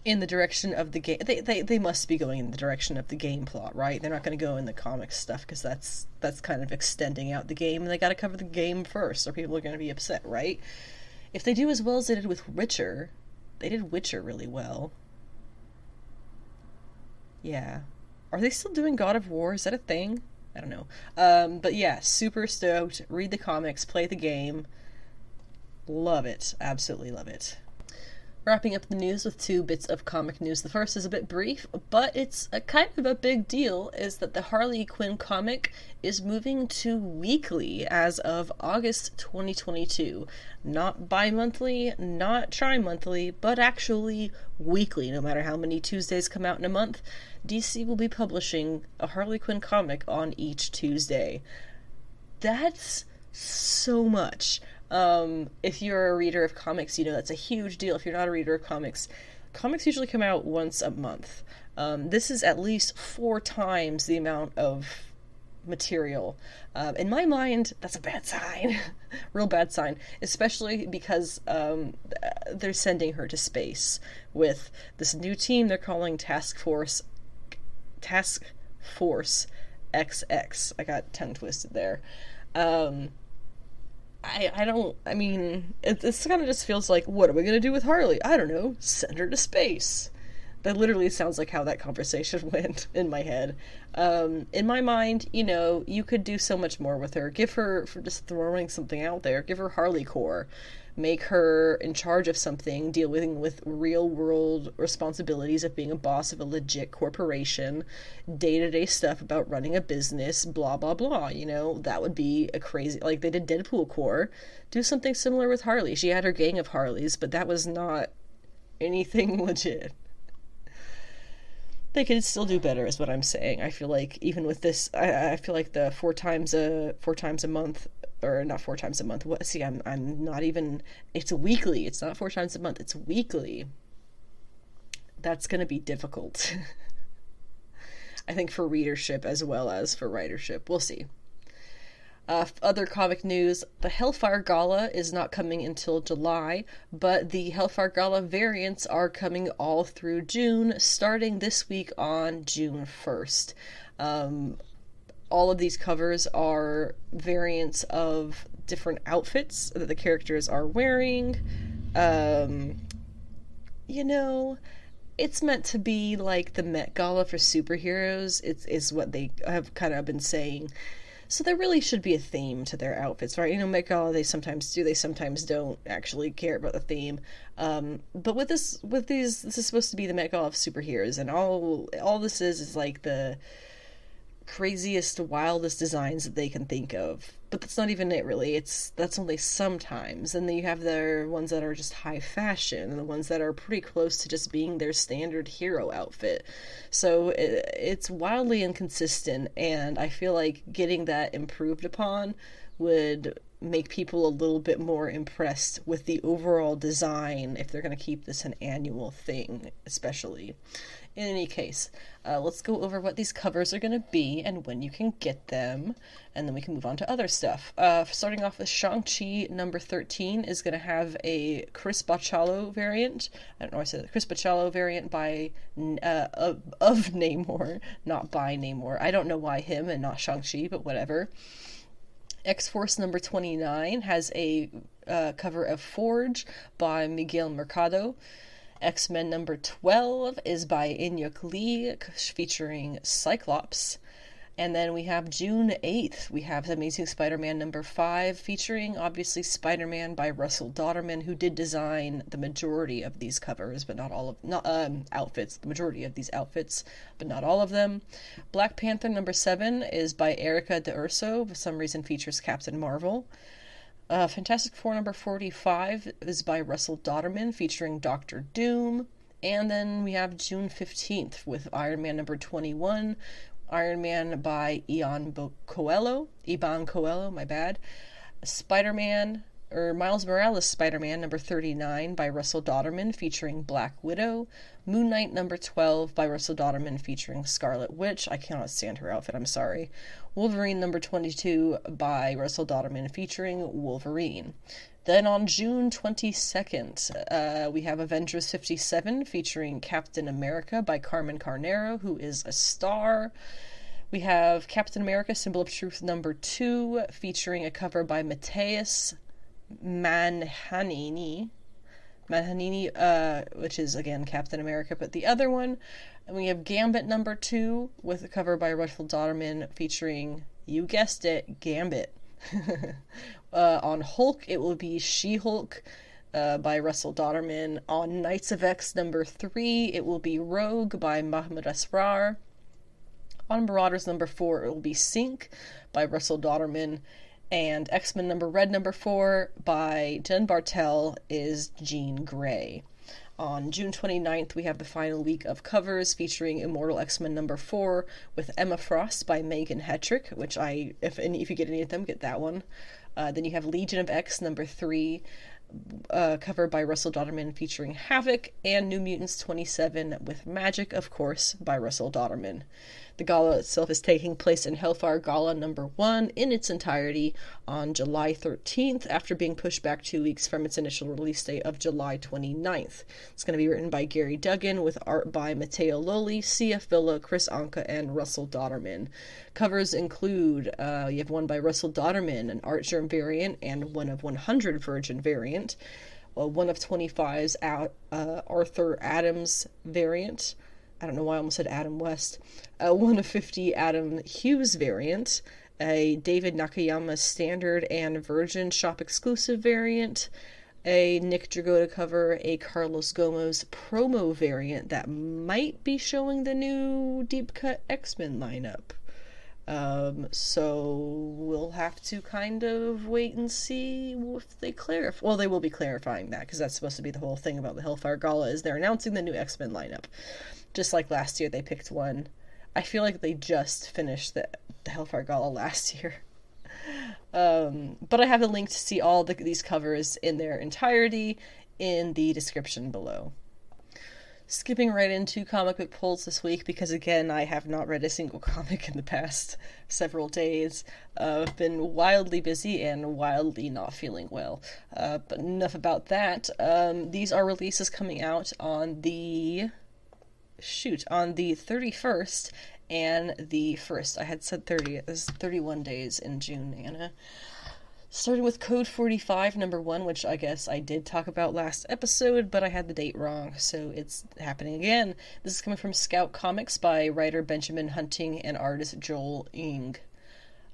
in the direction of the game. They must be going in the direction of the game plot, right? They're not going to go in the comic stuff because that's kind of extending out the game, and they got to cover the game first, or people are going to be upset, right? If they do as well as they did with Witcher, they did Witcher really well. Yeah. Are they still doing God of War? Is that a thing? I don't know. But yeah, super stoked. Read the comics, play the game. Love it. Absolutely love it. Wrapping up the news with 2 bits of comic news. The first is a bit brief, but it's a kind of a big deal, is that the Harley Quinn comic is moving to weekly as of August 2022. Not bi-monthly, not tri-monthly, but actually weekly. No matter how many Tuesdays come out in a month, DC will be publishing a Harley Quinn comic on each Tuesday. That's so much. If you're a reader of comics, that's a huge deal. If you're not a reader of comics, comics usually come out once a month. This is at least 4 times the amount of material. In my mind, that's a bad sign. Real bad sign. Especially because they're sending her to space with this new team they're calling Task Force XX. I got tongue twisted there. It kind of just feels like, what are we going to do with Harley? I don't know, send her to space. That literally sounds like how that conversation went in my head. In my mind, you could do so much more with her. Give her, for just throwing something out there, give her Harley Core. Make her in charge of something, dealing with real-world responsibilities of being a boss of a legit corporation, day-to-day stuff about running a business, blah, blah, blah, That would be a crazy... Like, they did Deadpool Core. Do something similar with Harley. She had her gang of Harleys, but that was not anything legit. They could still do better, is what I'm saying. I feel like even with this, I feel like the four times a month, or not 4 times a month. What? See, I'm not even. It's weekly. It's not 4 times a month. It's weekly. That's gonna be difficult. I think for readership as well as for writership. We'll see. Other comic news, the Hellfire Gala is not coming until July, but the Hellfire Gala variants are coming all through June, starting this week on June 1st. All of these covers are variants of different outfits that the characters are wearing. It's meant to be like the Met Gala for superheroes. It's what they have kind of been saying. So there really should be a theme to their outfits, right? Met Gala, they sometimes do, they sometimes don't actually care about the theme. But with these, this is supposed to be the Met Gala of superheroes, and all this is like the craziest, wildest designs that they can think of. But that's not even it, really. That's only sometimes. And then you have the ones that are just high fashion, and the ones that are pretty close to just being their standard hero outfit. So it's wildly inconsistent, and I feel like getting that improved upon would make people a little bit more impressed with the overall design if they're going to keep this an annual thing, especially. In any case, let's go over what these covers are going to be and when you can get them, and then we can move on to other stuff. Starting off with Shang-Chi number 13 is going to have a Chris Bachalo variant. I don't know why I said that. Chris Bachalo variant by of Namor, not by Namor. I don't know why him and not Shang-Chi, but whatever. X-Force number 29 has a cover of Forge by Miguel Mercado. X-Men number 12 is by iykyk, featuring Cyclops. And then we have June 8th, we have Amazing Spider-Man number 5, featuring, obviously, Spider-Man by Russell Dauterman, who did design the majority of these covers, but not all of, outfits, the majority of these outfits, but not all of them. Black Panther number 7 is by Erica D'Urso, for some reason features Captain Marvel. Fantastic Four number 45 is by Russell Dauterman, featuring Doctor Doom. And then we have June 15th with Iron Man number 21, Iron Man by Iban Coelho, my bad. Spider-Man, or Miles Morales Spider-Man number 39 by Russell Dauterman, featuring Black Widow. Moon Knight number 12 by Russell Dauterman, featuring Scarlet Witch. I cannot stand her outfit, I'm sorry. Wolverine number 22 by Russell Dauterman, featuring Wolverine. Then on June 22nd, we have Avengers 57 featuring Captain America by Carmen Carnero, who is a star. We have Captain America Symbol of Truth number 2 featuring a cover by Mateus Manhanini, which is, again, Captain America, but the other one. And we have Gambit number 2 with a cover by Russell Dauterman featuring, you guessed it, Gambit. On Hulk, it will be She-Hulk by Russell Dauterman. On Knights of X number 3, it will be Rogue by Mahmoud Asrar. On Marauders number 4, it will be Sync by Russell Dauterman. And X-Men Red number 4 by Jen Bartel is Jean Grey. On June 29th, we have the final week of covers featuring Immortal X-Men number 4 with Emma Frost by Megan Hetrick, which if you get any of them, get that one. Then you have Legion of X number 3, cover by Russell Dauterman featuring Havoc, and New Mutants 27 with Magic, of course, by Russell Dauterman. The gala itself is taking place in Hellfire Gala number 1 in its entirety on July 13th, after being pushed back 2 weeks from its initial release date of July 29th. It's going to be written by Gary Duggan with art by Matteo Loli, Sia Villa, Chris Anka, and Russell Dauterman. Covers include, you have one by Russell Dauterman, an Art Germ variant, and one of 100 Virgin variant. One of 25's Arthur Adams variant. I don't know why I almost said Adam West. One of 50 Adam Hughes variant. A David Nakayama Standard and Virgin Shop exclusive variant. A Nick Dragotta cover. A Carlos Gomez promo variant that might be showing the new deep cut X-Men lineup. So we'll have to kind of wait and see if they clarify. Well, they will be clarifying that, because that's supposed to be the whole thing about the Hellfire Gala, is they're announcing the new X-Men lineup. Just like last year, they picked one. I feel like they just finished the Hellfire Gala last year. But I have a link to see all these covers in their entirety in the description below. Skipping right into comic book polls this week, because again, I have not read a single comic in the past several days. I've been wildly busy and wildly not feeling well. But enough about that. These are releases coming out on the 31st and the 1st. I had said 30. There's 31 days in June, Anna. Starting with Code 45, number 1, which I guess I did talk about last episode, but I had the date wrong, so it's happening again. This is coming from Scout Comics by writer Benjamin Hunting and artist Joel Ng.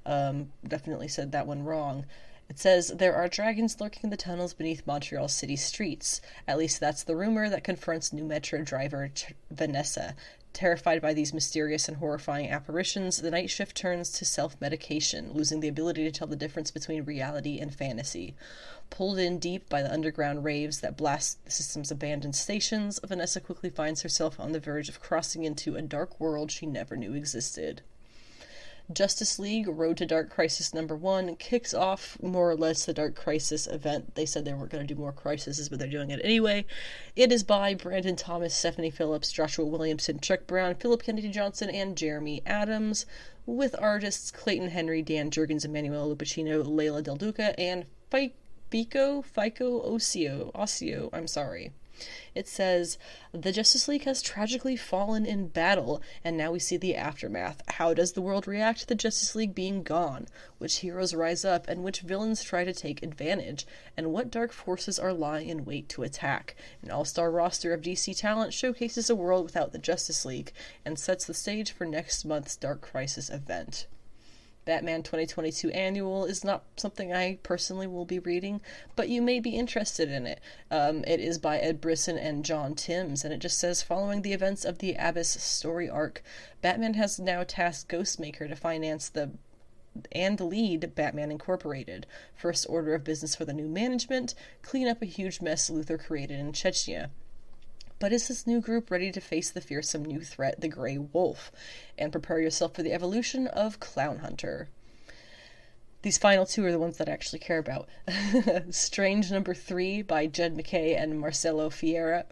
Definitely said that one wrong. It says, there are dragons lurking in the tunnels beneath Montreal city streets. At least that's the rumor that confronts new Metro driver Vanessa. Terrified by these mysterious and horrifying apparitions, the night shift turns to self-medication, losing the ability to tell the difference between reality and fantasy. Pulled in deep by the underground raves that blast the system's abandoned stations, Vanessa quickly finds herself on the verge of crossing into a dark world she never knew existed. Justice League Road to Dark Crisis number 1 kicks off more or less the Dark Crisis event. They said they weren't going to do more crises, but they're doing it anyway. It is by Brandon Thomas, Stephanie Phillips, Joshua Williamson, Chuck Brown, Philip Kennedy Johnson, and Jeremy Adams, with artists Clayton Henry, Dan Jurgens, Emmanuel Lupacino, Leila Del Duca, and Fico Ossio. I'm sorry. It says, the Justice League has tragically fallen in battle, and now we see the aftermath. How does the world react to the Justice League being gone? Which heroes rise up, and which villains try to take advantage? And what dark forces are lying in wait to attack? An all-star roster of DC talent showcases a world without the Justice League, and sets the stage for next month's Dark Crisis event. Batman 2022 Annual is not something I personally will be reading, but you may be interested in it. It is by Ed Brisson and John Timms, and it just says, following the events of the Abyss story arc, Batman has now tasked Ghostmaker to finance and lead Batman Incorporated. First order of business for the new management, clean up a huge mess Luthor created in Chechnya. But is this new group ready to face the fearsome new threat, the Grey Wolf? And prepare yourself for the evolution of Clown Hunter. These final two are the ones that I actually care about. Strange number 3 by Jed MacKay and Marcelo Ferreira.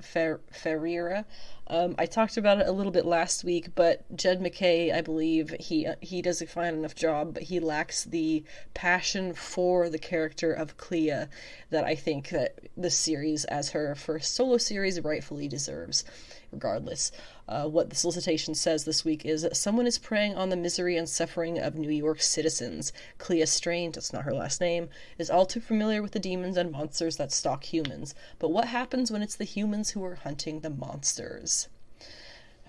I talked about it a little bit last week, but Jed MacKay, I believe, he does a fine enough job, but he lacks the passion for the character of Clea that I think that this series, as her first solo series, rightfully deserves. Regardless, what the solicitation says this week is that someone is preying on the misery and suffering of New York's citizens. Clea Strange, that's not her last name, is all too familiar with the demons and monsters that stalk humans. But what happens when it's the humans who are hunting the monsters?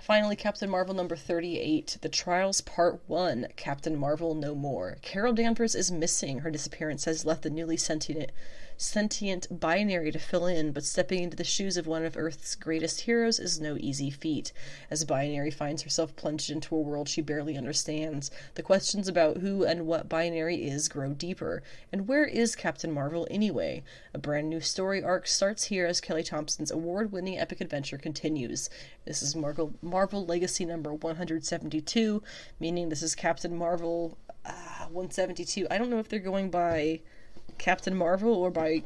Finally, Captain Marvel number 38, The Trials Part 1, Captain Marvel No More. Carol Danvers is missing. Her disappearance has left the newly sentient binary to fill in, but stepping into the shoes of one of Earth's greatest heroes is no easy feat. As Binary finds herself plunged into a world she barely understands, the questions about who and what Binary is grow deeper. And where is Captain Marvel anyway? A brand new story arc starts here as Kelly Thompson's award-winning epic adventure continues. This is Marvel Legacy number 172, meaning this is Captain Marvel 172. I don't know if they're going by Captain Marvel or by...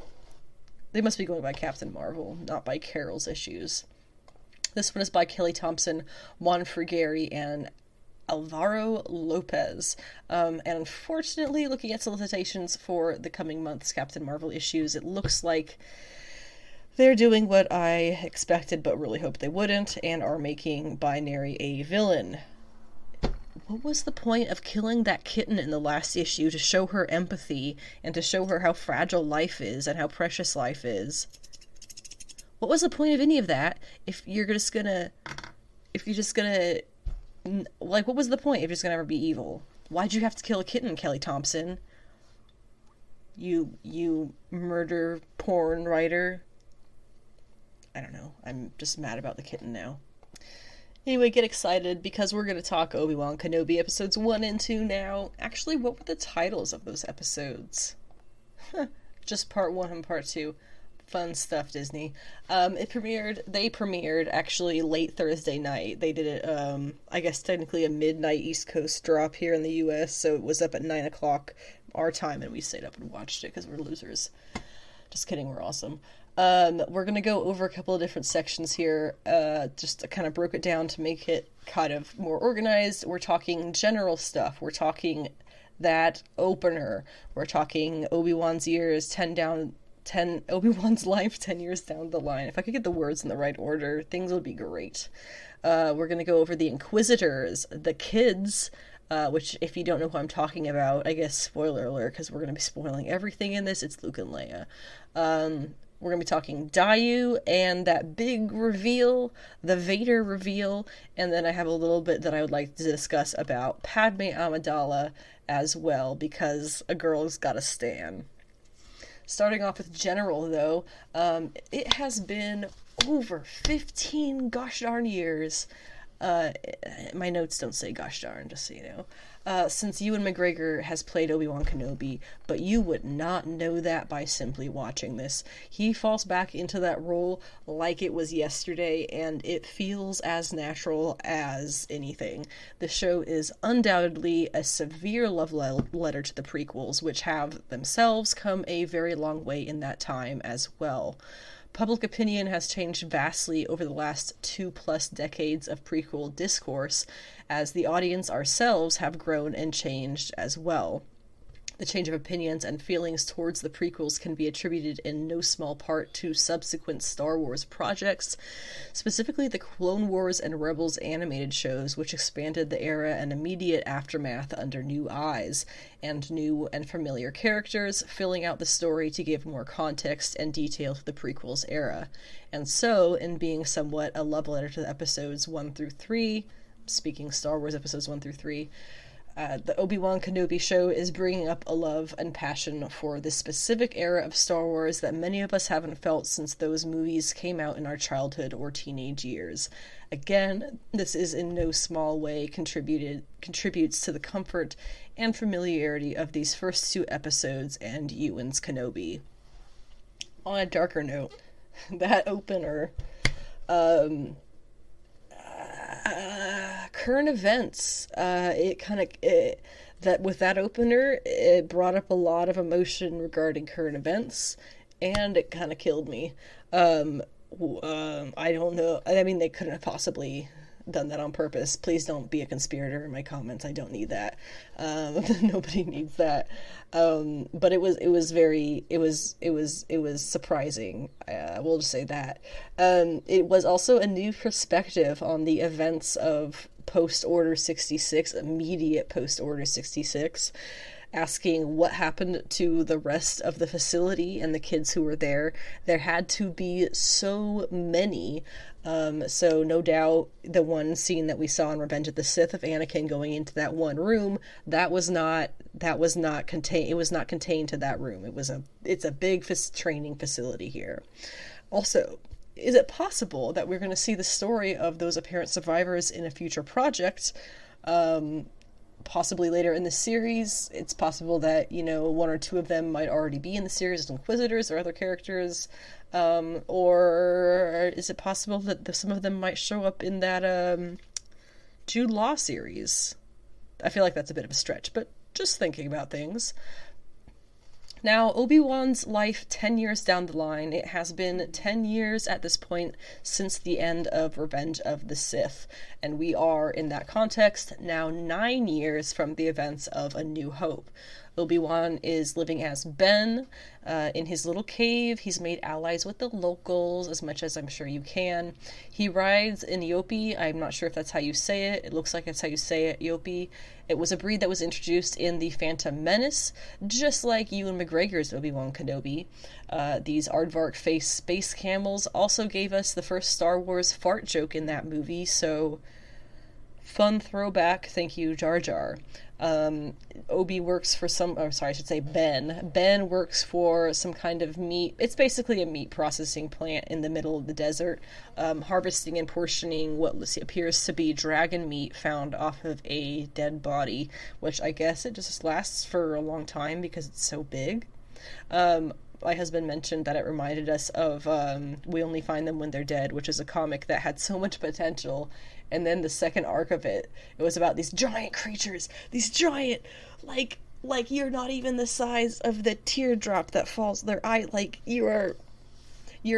They must be going by Captain Marvel, not by Carol's issues. This one is by Kelly Thompson, Juan Frigeri, and Alvaro Lopez. And unfortunately, looking at solicitations for the coming month's Captain Marvel issues, it looks like they're doing what I expected but really hoped they wouldn't, and are making Binary a villain. What was the point of killing that kitten in the last issue to show her empathy and to show her how fragile life is and how precious life is? What was the point of any of that if you're just gonna... Like, what was the point if you're just gonna ever be evil? Why'd you have to kill a kitten, Kelly Thompson? You murder porn writer? I don't know. I'm just mad about the kitten now. Anyway, get excited because we're going to talk Obi-Wan Kenobi episodes 1 and 2 now. Actually, what were the titles of those episodes? Just part 1 and part 2. Fun stuff, Disney. They premiered actually late Thursday night. They did it, I guess technically a midnight East Coast drop here in the US, so it was up at 9 o'clock our time, and we stayed up and watched it because we're losers. Just kidding, we're awesome. We're going to go over a couple of different sections here, just to kind of broke it down to make it kind of more organized. We're talking general stuff. We're talking that opener. We're talking Obi-Wan's years, Obi-Wan's life 10 years down the line. If I could get the words in the right order, things would be great. We're going to go over the Inquisitors, the kids, which, if you don't know who I'm talking about, I guess spoiler alert, because we're going to be spoiling everything in this. It's Luke and Leia. We're going to be talking Daiyu and that big reveal, the Vader reveal, and then I have a little bit that I would like to discuss about Padme Amidala as well, because a girl's got to stan. Starting off with general, though, it has been over 15 gosh darn years. My notes don't say gosh darn, just so you know. Since Ewan McGregor has played Obi-Wan Kenobi, but you would not know that by simply watching this. He falls back into that role like it was yesterday, and it feels as natural as anything. The show is undoubtedly a severe love letter to the prequels, which have themselves come a very long way in that time as well. Public opinion has changed vastly over the last 2+ decades of prequel discourse, as the audience ourselves have grown and changed as well. The change of opinions and feelings towards the prequels can be attributed in no small part to subsequent Star Wars projects, specifically the Clone Wars and Rebels animated shows, which expanded the era and immediate aftermath under new eyes, and new and familiar characters, filling out the story to give more context and detail to the prequels era. And so, in being somewhat a love letter to the episodes 1 through 3, speaking Star Wars episodes 1 through 3, the Obi-Wan Kenobi show is bringing up a love and passion for this specific era of Star Wars that many of us haven't felt since those movies came out in our childhood or teenage years. Again, this is in no small way contributes to the comfort and familiarity of these first 2 episodes and Ewan's Kenobi. On a darker note, that opener, current events, with that opener, it brought up a lot of emotion regarding current events, and it kind of killed me. I don't know. I mean, they couldn't have possibly done that on purpose. Please don't be a conspirator in my comments. I don't need that. Nobody needs that. But it was surprising. We'll just say that. It was also a new perspective on the events of post-Order 66, immediate post-Order 66, asking what happened to the rest of the facility and the kids who were there. There had to be so many. So no doubt the one scene that we saw in Revenge of the Sith of Anakin going into that one room, it was not contained to that room. It's a big training facility here. Also, is it possible that we're going to see the story of those apparent survivors in a future project? Possibly later in the series. It's possible that, 1 or 2 of them might already be in the series as Inquisitors or other characters. Or is it possible that some of them might show up in that Jude Law series? I feel like that's a bit of a stretch, but just thinking about things. Now, Obi-Wan's life 10 years down the line, it has been 10 years at this point since the end of Revenge of the Sith, and we are, in that context, now 9 years from the events of A New Hope. Obi-Wan is living as Ben in his little cave. He's made allies with the locals, as much as I'm sure you can. He rides an Yopi. I'm not sure if that's how you say it. It looks like that's how you say it, Yopi. It was a breed that was introduced in The Phantom Menace, just like Ewan McGregor's Obi-Wan Kenobi. These aardvark-faced space camels also gave us the first Star Wars fart joke in that movie, so fun throwback. Thank you, Jar Jar. Obi works for Ben works for some kind of meat. It's basically a meat processing plant in the middle of the desert, harvesting and portioning what appears to be dragon meat found off of a dead body, which I guess it just lasts for a long time because it's so big. My husband mentioned that it reminded us of We Only Find Them When They're Dead, which is a comic that had so much potential. And then the second arc of it was about these giant creatures, these giant, like you're not even the size of the teardrop that falls their eye, like your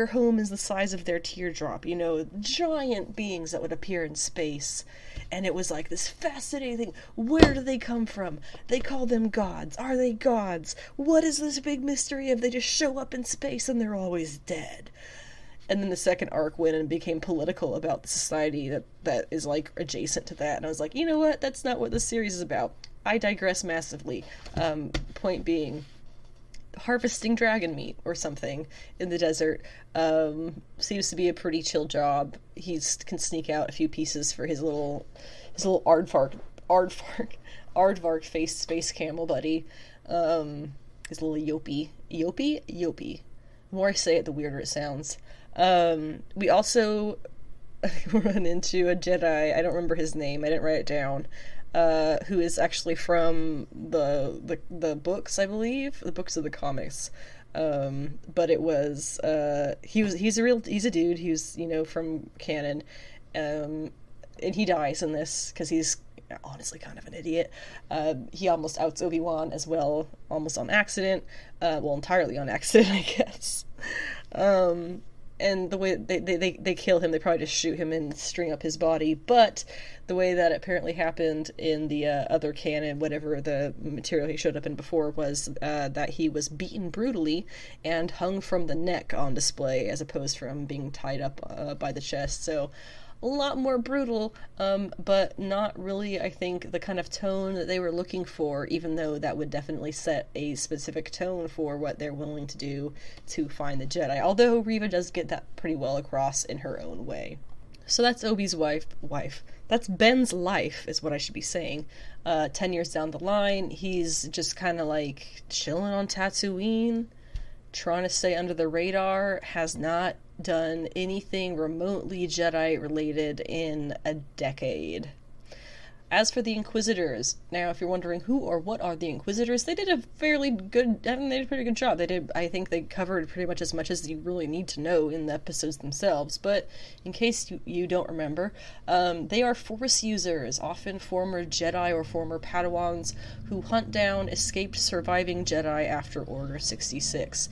home is the size of their teardrop, giant beings that would appear in space. And it was like this fascinating thing. Where do they come from? They call them gods. Are they gods? What is this big mystery of they just show up in space and they're always dead? And then the second arc went and became political about the society that is like adjacent to that. And I was like, you know what? That's not what this series is about. I digress massively. Point being, harvesting dragon meat or something in the desert seems to be a pretty chill job. He can sneak out a few pieces for his little aardvark faced space camel buddy, his little Yopi. The more I say it, the weirder it sounds. We also run into a Jedi, I don't remember his name, I didn't write it down, who is actually from the books, I believe, the books of the comics. But it was he's a dude who's from canon, and he dies in this because he's honestly kind of an idiot. He almost outs Obi-Wan as well, almost on accident, entirely on accident, I guess. And the way they kill him, they probably just shoot him and string up his body. But the way that apparently happened in the other canon, whatever the material he showed up in before, was that he was beaten brutally and hung from the neck on display, as opposed from being tied up by the chest. So a lot more brutal, but not really, I think, the kind of tone that they were looking for, even though that would definitely set a specific tone for what they're willing to do to find the Jedi. Although Reva does get that pretty well across in her own way. So that's Obi's wife. That's Ben's life, is what I should be saying. 10 years down the line, he's just kind of like chilling on Tatooine, trying to stay under the radar, has not done anything remotely Jedi related in a decade. As for the Inquisitors, now if you're wondering who or what are the Inquisitors, they did a pretty good job. I think they covered pretty much as you really need to know in the episodes themselves, but in case you don't remember, they are Force users, often former Jedi or former Padawans, who hunt down escaped surviving Jedi after Order 66.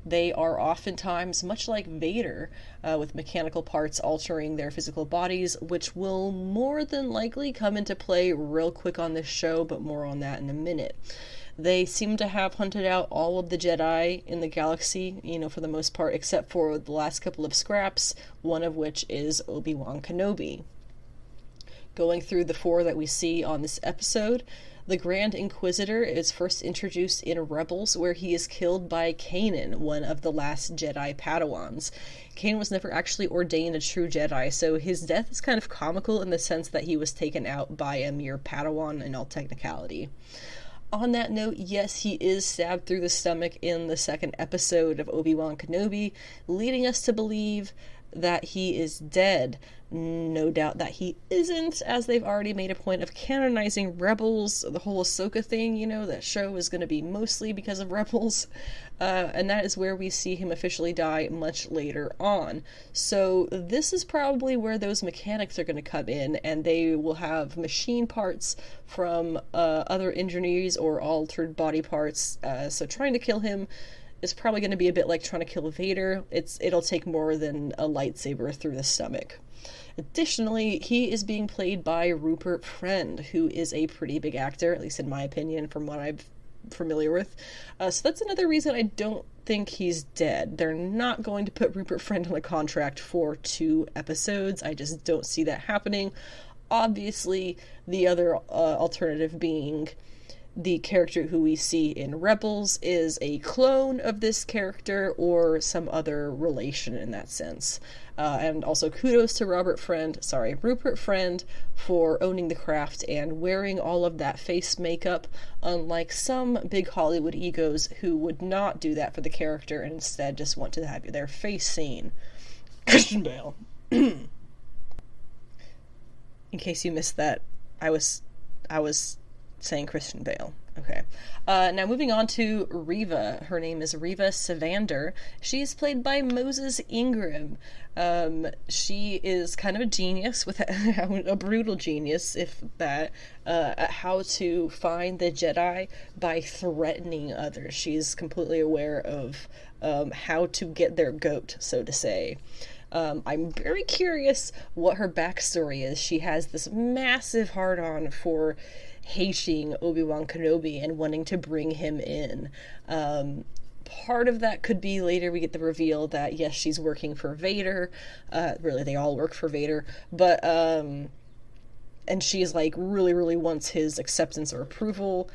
They are oftentimes, much like Vader, with mechanical parts altering their physical bodies, which will more than likely come into play real quick on this show, but more on that in a minute. They seem to have hunted out all of the Jedi in the galaxy, for the most part, except for the last couple of scraps, one of which is Obi-Wan Kenobi. Going through the 4 that we see on this episode, the Grand Inquisitor is first introduced in Rebels, where he is killed by Kanan, one of the last Jedi Padawans. Kanan was never actually ordained a true Jedi, so his death is kind of comical in the sense that he was taken out by a mere Padawan in all technicality. On that note, yes, he is stabbed through the stomach in the second episode of Obi-Wan Kenobi, leading us to believe that he is dead. No doubt that he isn't, as they've already made a point of canonizing Rebels. The whole Ahsoka thing, that show is going to be mostly because of Rebels, and that is where we see him officially die much later on. So this is probably where those mechanics are going to come in, and they will have machine parts from other engineers or altered body parts, so trying to kill him is probably going to be a bit like trying to kill Vader. It'll take more than a lightsaber through the stomach. Additionally, he is being played by Rupert Friend, who is a pretty big actor, at least in my opinion, from what I'm familiar with. So that's another reason I don't think he's dead. They're not going to put Rupert Friend on a contract for 2 episodes. I just don't see that happening. Obviously, the other alternative being the character who we see in Rebels is a clone of this character or some other relation in that sense. And also kudos to Rupert Friend for owning the craft and wearing all of that face makeup, unlike some big Hollywood egos who would not do that for the character and instead just want to have their face seen. Christian Bale. In case you missed that, I was saying Christian Bale. Okay. Now moving on to Reva. Her name is Reva Savander. She's played by Moses Ingram. She is kind of a genius, with a brutal genius, if that, at how to find the Jedi by threatening others. She's completely aware of how to get their goat, so to say. I'm very curious what her backstory is. She has this massive hard-on for hating Obi-Wan Kenobi and wanting to bring him in. Part of that could be later we get the reveal that, yes, she's working for Vader. Really, they all work for Vader. But, and she's, like, really, really wants his acceptance or approval.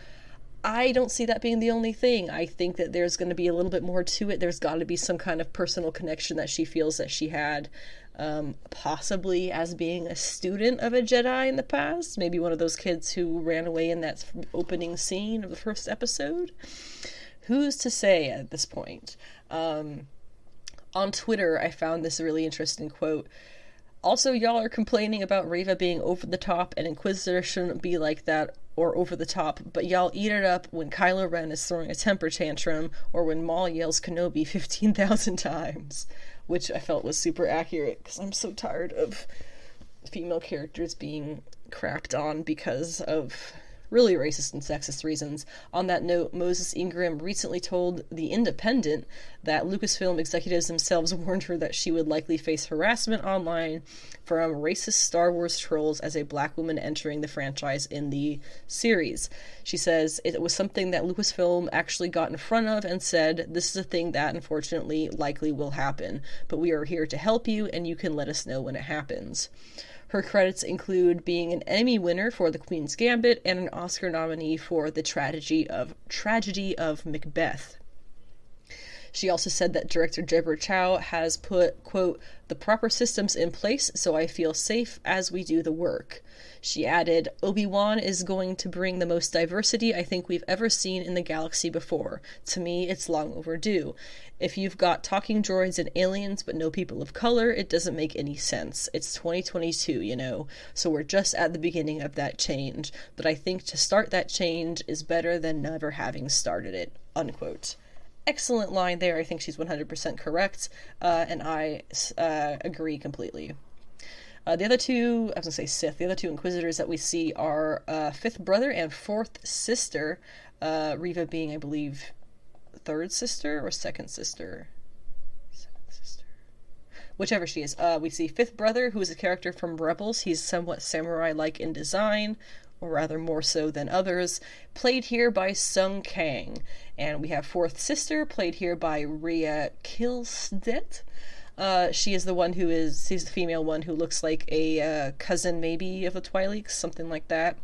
I don't see that being the only thing. I think that there's going to be a little bit more to it. There's got to be some kind of personal connection that she feels that she had, possibly as being a student of a Jedi in the past. Maybe one of those kids who ran away in that opening scene of the first episode. Who's to say at this point? On Twitter, I found this really interesting quote. Also, y'all are complaining about Reva being over the top, and Inquisitors shouldn't be like that or over the top, but y'all eat it up when Kylo Ren is throwing a temper tantrum or when Maul yells Kenobi 15,000 times, which I felt was super accurate because I'm so tired of female characters being crapped on because of really racist and sexist reasons. On that note, Moses Ingram recently told The Independent that Lucasfilm executives themselves warned her that she would likely face harassment online from racist Star Wars trolls as a black woman entering the franchise in the series. She says it was something that Lucasfilm actually got in front of and said, this is a thing that unfortunately likely will happen, but we are here to help you and you can let us know when it happens. Her credits include being an Emmy winner for The Queen's Gambit and an Oscar nominee for The Tragedy of Macbeth. She also said that director Deborah Chow has put, quote, the proper systems in place so I feel safe as we do the work. She added, Obi-Wan is going to bring the most diversity I think we've ever seen in the galaxy before. To me, it's long overdue. If you've got talking droids and aliens but no people of color, it doesn't make any sense. It's 2022, you know, so we're just at the beginning of that change. But I think to start that change is better than never having started it, unquote. Excellent line there. I think she's 100% correct, and I agree completely. The other two, I was going to say Sith, the other two Inquisitors that we see are fifth brother and fourth sister, Reva being, I believe, third sister or second sister? Seventh sister. Whichever she is. We see fifth brother, who is a character from Rebels. He's somewhat samurai-like in design, or rather more so than others, played here by Sung Kang. And we have fourth sister, played here by Rhea Kilstedt. She is the one she's the female one who looks like a cousin maybe of the Twi'leks, something like that.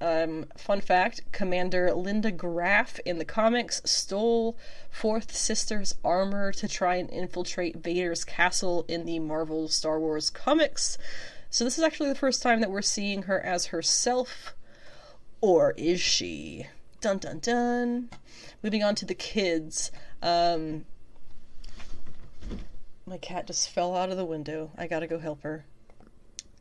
Fun fact, Commander Linda Graff in the comics stole fourth sister's armor to try and infiltrate Vader's castle in the Marvel Star Wars comics. So this is actually the first time that we're seeing her as herself. Or is she? Dun dun dun. Moving on to the kids. My cat just fell out of the window. I gotta go help her.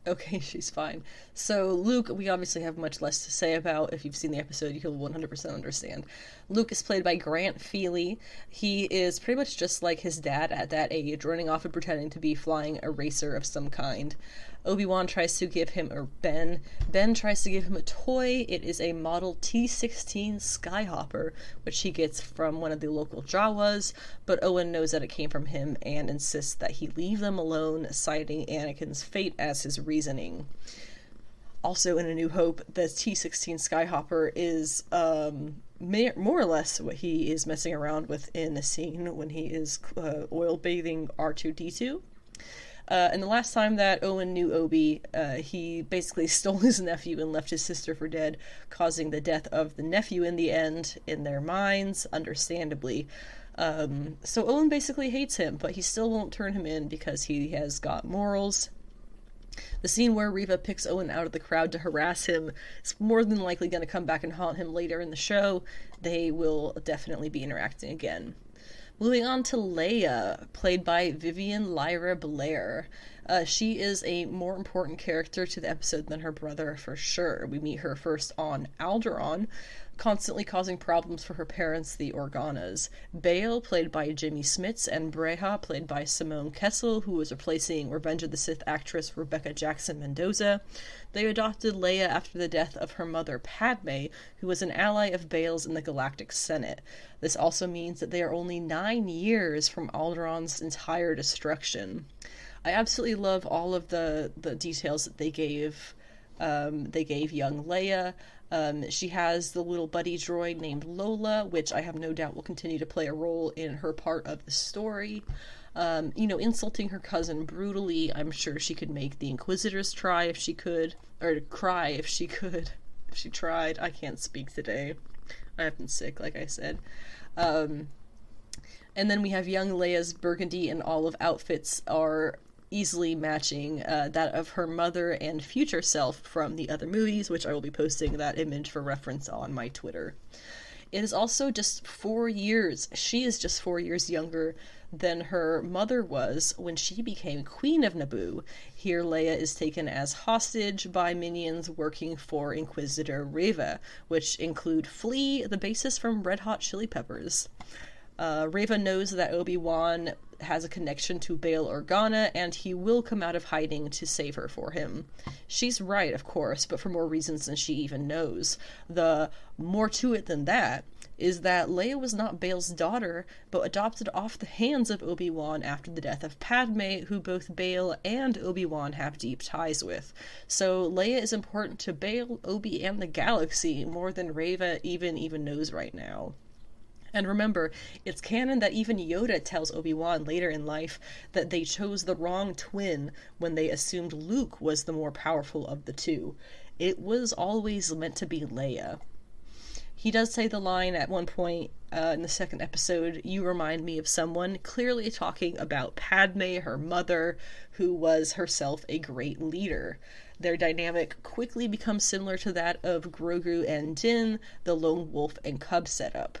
Okay, she's fine. So Luke, we obviously have much less to say about. If you've seen the episode, you'll 100% understand. Luke is played by Grant Feely. He is pretty much just like his dad at that age, running off and pretending to be flying a racer of some kind. Obi-Wan tries to give him, or Ben tries to give him a toy. It is a model T-16 Skyhopper, which he gets from one of the local Jawas, but Owen knows that it came from him and insists that he leave them alone, citing Anakin's fate as his reasoning. Also in A New Hope, the T-16 Skyhopper is more or less what he is messing around with in a scene when he is oil bathing R2-D2. And the last time that Owen knew Obi, he basically stole his nephew and left his sister for dead, causing the death of the nephew in the end, in their minds, understandably. So Owen basically hates him, but he still won't turn him in because he has got morals. The scene where Reva picks Owen out of the crowd to harass him is more than likely going to come back and haunt him later in the show. They will definitely be interacting again. Moving on to Leia, played by Vivian Lyra Blair. She is a more important character to the episode than her brother, for sure. We meet her first on Alderaan, constantly causing problems for her parents, the Organas. Bail, played by Jimmy Smits, and Breha, played by Simone Kessel, who was replacing Revenge of the Sith actress Rebecca Jackson Mendoza. They adopted Leia after the death of her mother, Padme, who was an ally of Bail's in the Galactic Senate. This also means that they are only 9 years from Alderaan's entire destruction. I absolutely love all of the details that they gave. They gave young Leia. She has the little buddy droid named Lola, which I have no doubt will continue to play a role in her part of the story. Insulting her cousin brutally. I'm sure she could make the Inquisitors try if she could, or cry if she could, if she tried. I can't speak today. I have been sick, like I said. And then we have young Leia's burgundy and olive outfits are easily matching that of her mother and future self from the other movies, which I will be posting that image for reference on my Twitter. It is also just 4 years. She is just 4 years younger than her mother was when she became Queen of Naboo. Here Leia is taken as hostage by minions working for Inquisitor Reva, which include Flea, the bassist from Red Hot Chili Peppers. Reva knows that Obi-Wan has a connection to Bail Organa, and he will come out of hiding to save her for him. She's right, of course, but for more reasons than she even knows. The more to it than that is that Leia was not Bail's daughter, but adopted off the hands of Obi-Wan after the death of Padme, who both Bail and Obi-Wan have deep ties with. So Leia is important to Bail, Obi, and the galaxy more than Reva even knows right now. And remember, it's canon that even Yoda tells Obi-Wan later in life that they chose the wrong twin when they assumed Luke was the more powerful of the two. It was always meant to be Leia. He does say the line at one point in the second episode, "You remind me of someone," clearly talking about Padme, her mother, who was herself a great leader. Their dynamic quickly becomes similar to that of Grogu and Din, the lone wolf and cub setup.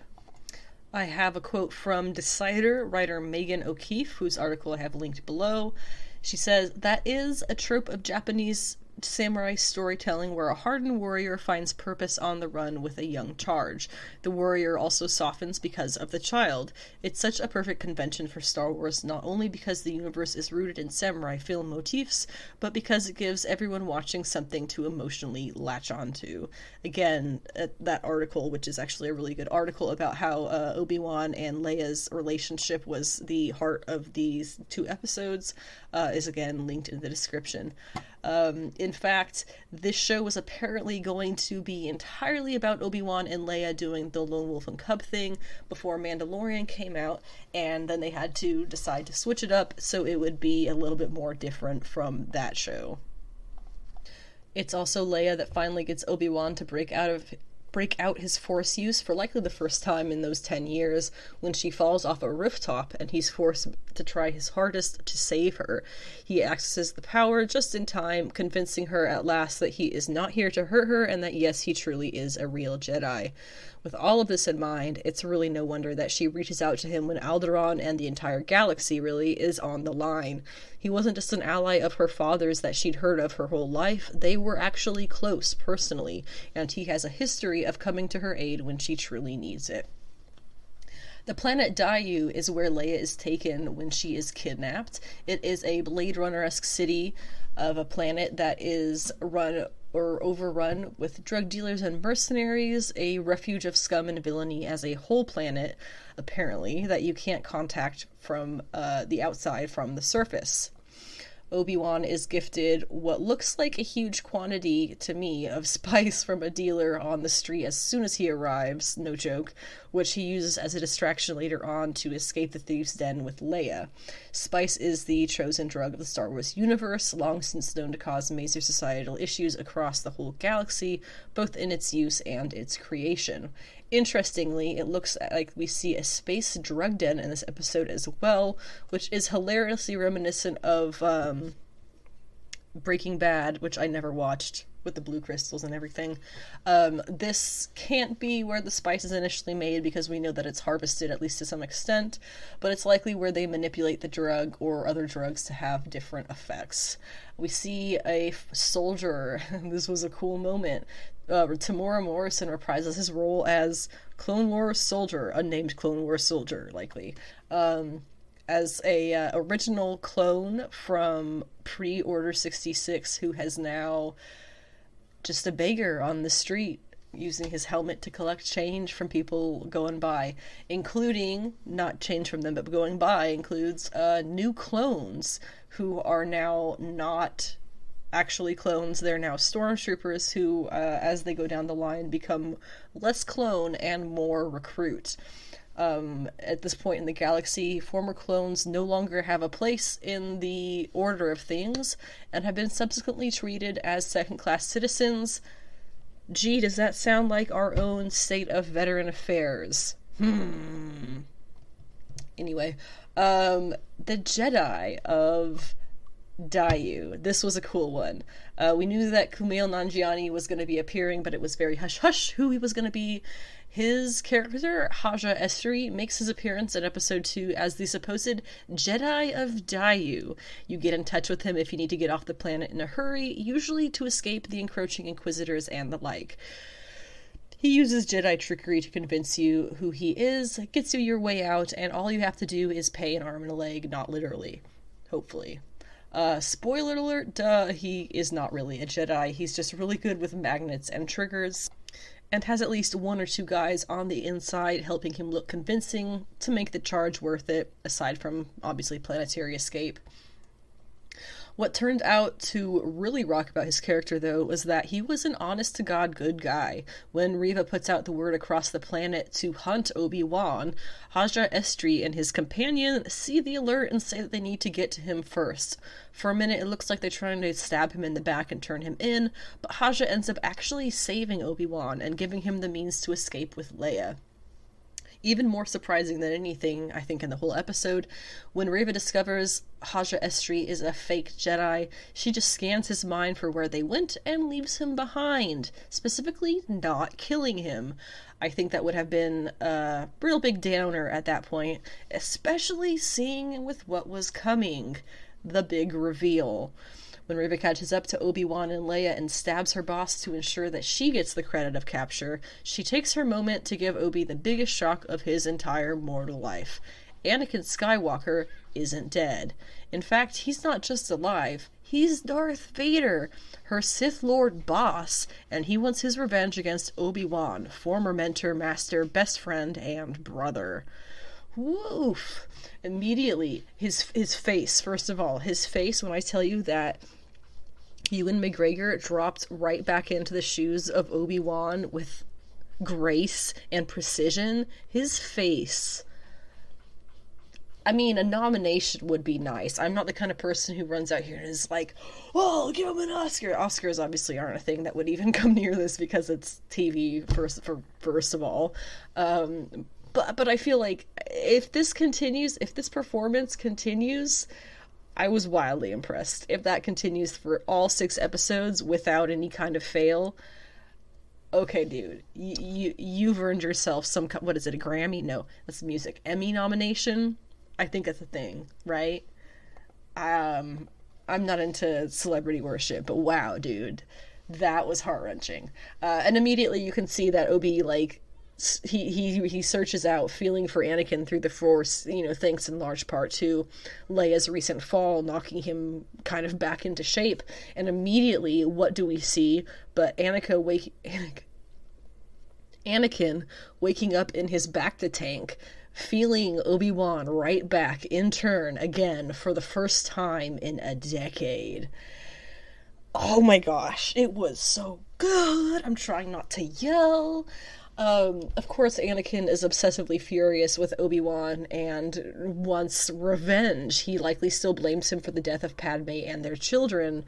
I have a quote from Decider writer Megan O'Keefe, whose article I have linked below. She says, "That is a trope of Japanese samurai storytelling where a hardened warrior finds purpose on the run with a young charge. The warrior also softens because of the child. It's such a perfect convention for Star Wars, not only because the universe is rooted in samurai film motifs, but because it gives everyone watching something to emotionally latch onto." Again, that article, which is actually a really good article about how Obi-Wan and Leia's relationship was the heart of these 2 episodes, is again linked in the description. In fact, this show was apparently going to be entirely about Obi-Wan and Leia doing the lone wolf and cub thing before Mandalorian came out, and then they had to decide to switch it up so it would be a little bit more different from that show. It's also Leia that finally gets Obi-Wan to break out his Force use for likely the first time in those 10 years when she falls off a rooftop and he's forced to try his hardest to save her. He accesses the power just in time, convincing her at last that he is not here to hurt her and that yes, he truly is a real Jedi. With all of this in mind, it's really no wonder that she reaches out to him when Alderaan and the entire galaxy really is on the line. He wasn't just an ally of her father's that she'd heard of her whole life, they were actually close personally, and he has a history of coming to her aid when she truly needs it. The planet Daiyu is where Leia is taken when she is kidnapped. It is a Blade Runner-esque city of a planet that is run or overrun with drug dealers and mercenaries, a refuge of scum and villainy as a whole planet, apparently, that you can't contact from the outside from the surface. Obi-Wan is gifted what looks like a huge quantity, to me, of spice from a dealer on the street as soon as he arrives, no joke, which he uses as a distraction later on to escape the thieves' den with Leia. Spice is the chosen drug of the Star Wars universe, long since known to cause major societal issues across the whole galaxy, both in its use and its creation. Interestingly, it looks like we see a space drug den in this episode as well, which is hilariously reminiscent of Breaking Bad, which I never watched, with the blue crystals and everything. This can't be where the spice is initially made because we know that it's harvested, at least to some extent, but it's likely where they manipulate the drug or other drugs to have different effects. We see a soldier, this was a cool moment. Tamora Morrison reprises his role as Clone Wars soldier, unnamed Clone Wars soldier, likely, as a original clone from pre-Order 66 who has now just a beggar on the street using his helmet to collect change from people going by, including, not change from them, but going by includes new clones who are now not actually clones. They're now stormtroopers who, as they go down the line, become less clone and more recruit. At this point in the galaxy, former clones no longer have a place in the order of things and have been subsequently treated as second-class citizens. Gee, does that sound like our own state of veteran affairs? Anyway, the Jedi of Daiyu. This was a cool one. We knew that Kumail Nanjiani was going to be appearing, but it was very hush-hush who he was going to be. His character, Haja Estri, makes his appearance in episode 2 as the supposed Jedi of Daiyu. You get in touch with him if you need to get off the planet in a hurry, usually to escape the encroaching Inquisitors and the like. He uses Jedi trickery to convince you who he is, gets you your way out, and all you have to do is pay an arm and a leg, not literally. Hopefully. Spoiler alert, he is not really a Jedi. He's just really good with magnets and triggers, and has at least one or two guys on the inside helping him look convincing to make the charge worth it, aside from, obviously, planetary escape. What turned out to really rock about his character, though, was that he was an honest-to-God good guy. When Reva puts out the word across the planet to hunt Obi-Wan, Haja Estri and his companion see the alert and say that they need to get to him first. For a minute, it looks like they're trying to stab him in the back and turn him in, but Haja ends up actually saving Obi-Wan and giving him the means to escape with Leia. Even more surprising than anything, I think, in the whole episode, when Reva discovers Haja Estri is a fake Jedi, she just scans his mind for where they went and leaves him behind, specifically not killing him. I think that would have been a real big downer at that point, especially seeing with what was coming, the big reveal. When Reva catches up to Obi-Wan and Leia and stabs her boss to ensure that she gets the credit of capture, she takes her moment to give Obi the biggest shock of his entire mortal life. Anakin Skywalker isn't dead. In fact, he's not just alive, he's Darth Vader, her Sith Lord boss, and he wants his revenge against Obi-Wan, former mentor, master, best friend, and brother. Woof! Immediately, his face, first of all, his face, when I tell you that Ewan McGregor dropped right back into the shoes of Obi-Wan with grace and precision, his face... I mean, a nomination would be nice. I'm not the kind of person who runs out here and is like, oh, give him an Oscar. Oscars obviously aren't a thing that would even come near this because it's TV, first of all. But I feel like if this performance continues, I was wildly impressed. If that continues for all 6 episodes without any kind of fail, okay, dude, you've earned yourself some, what is it, a Grammy? No, that's music. Emmy nomination? I think that's a thing, right? I'm not into celebrity worship, but wow, dude, that was heart-wrenching. And immediately you can see that Obi, like, he searches out feeling for Anakin through the Force, thanks in large part to Leia's recent fall, knocking him kind of back into shape. And immediately, what do we see but Anakin waking up in his bacta tank, feeling Obi-Wan right back in turn again for the first time in a decade. Oh my gosh, it was so good. I'm trying not to yell. Of course, Anakin is obsessively furious with Obi-Wan and wants revenge. He likely still blames him for the death of Padme and their children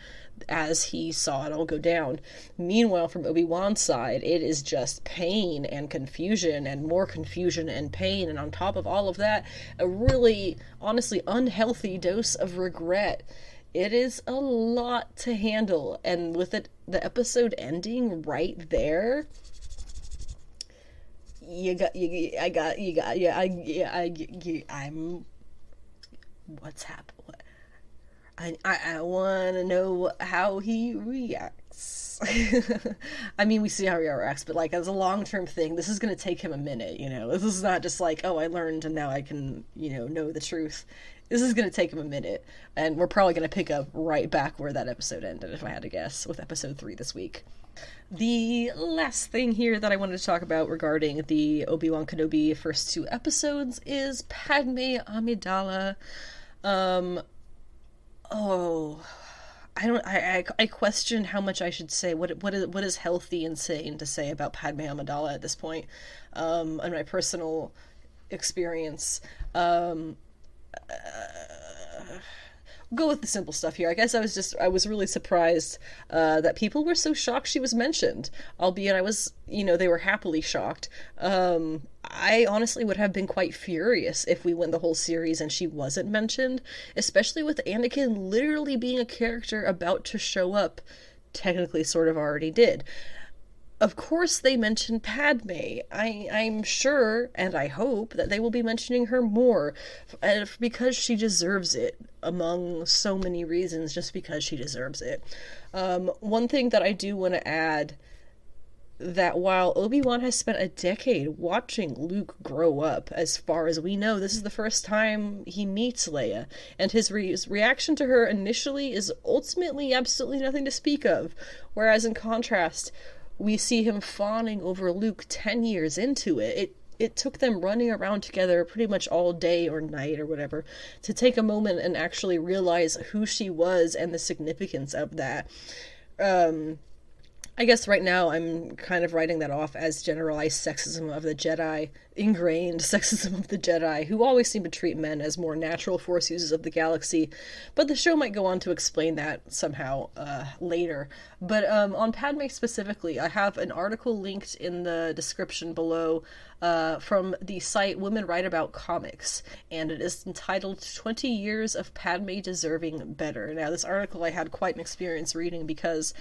as he saw it all go down. Meanwhile, from Obi-Wan's side, it is just pain and confusion and more confusion and pain. And on top of all of that, a really, honestly, unhealthy dose of regret. It is a lot to handle. And with it, the episode ending right there, I'm, what's happened? I want to know how he reacts. I mean, we see how he reacts, but like as a long-term thing, this is going to take him a minute, you know? This is not just like, oh, I learned and now I can, know the truth. This is going to take him a minute, and we're probably going to pick up right back where that episode ended, if I had to guess, with episode 3 this week. The last thing here that I wanted to talk about regarding the Obi-Wan Kenobi first 2 episodes is Padme Amidala. I question how much I should say. What is healthy and sane to say about Padme Amidala at this point, in my personal experience. Go with the simple stuff here. I guess I was really surprised that people were so shocked she was mentioned, albeit I was, they were happily shocked. I honestly would have been quite furious if we went the whole series and she wasn't mentioned, especially with Anakin literally being a character about to show up, technically sort of already did. Of course they mention Padme. I'm sure, and I hope, that they will be mentioning her more, because she deserves it, among so many reasons, just because she deserves it. One thing that I do want to add, that while Obi-Wan has spent a decade watching Luke grow up, as far as we know, this is the first time he meets Leia, and his reaction to her initially is ultimately absolutely nothing to speak of, whereas in contrast, we see him fawning over Luke 10 years into it. It took them running around together pretty much all day or night or whatever to take a moment and actually realize who she was and the significance of that. I guess right now I'm kind of writing that off as generalized sexism of the Jedi, ingrained sexism of the Jedi, who always seem to treat men as more natural force users of the galaxy, but the show might go on to explain that somehow later. But on Padme specifically, I have an article linked in the description below from the site Women Write About Comics, and it is entitled 20 Years of Padme Deserving Better. Now, this article I had quite an experience reading because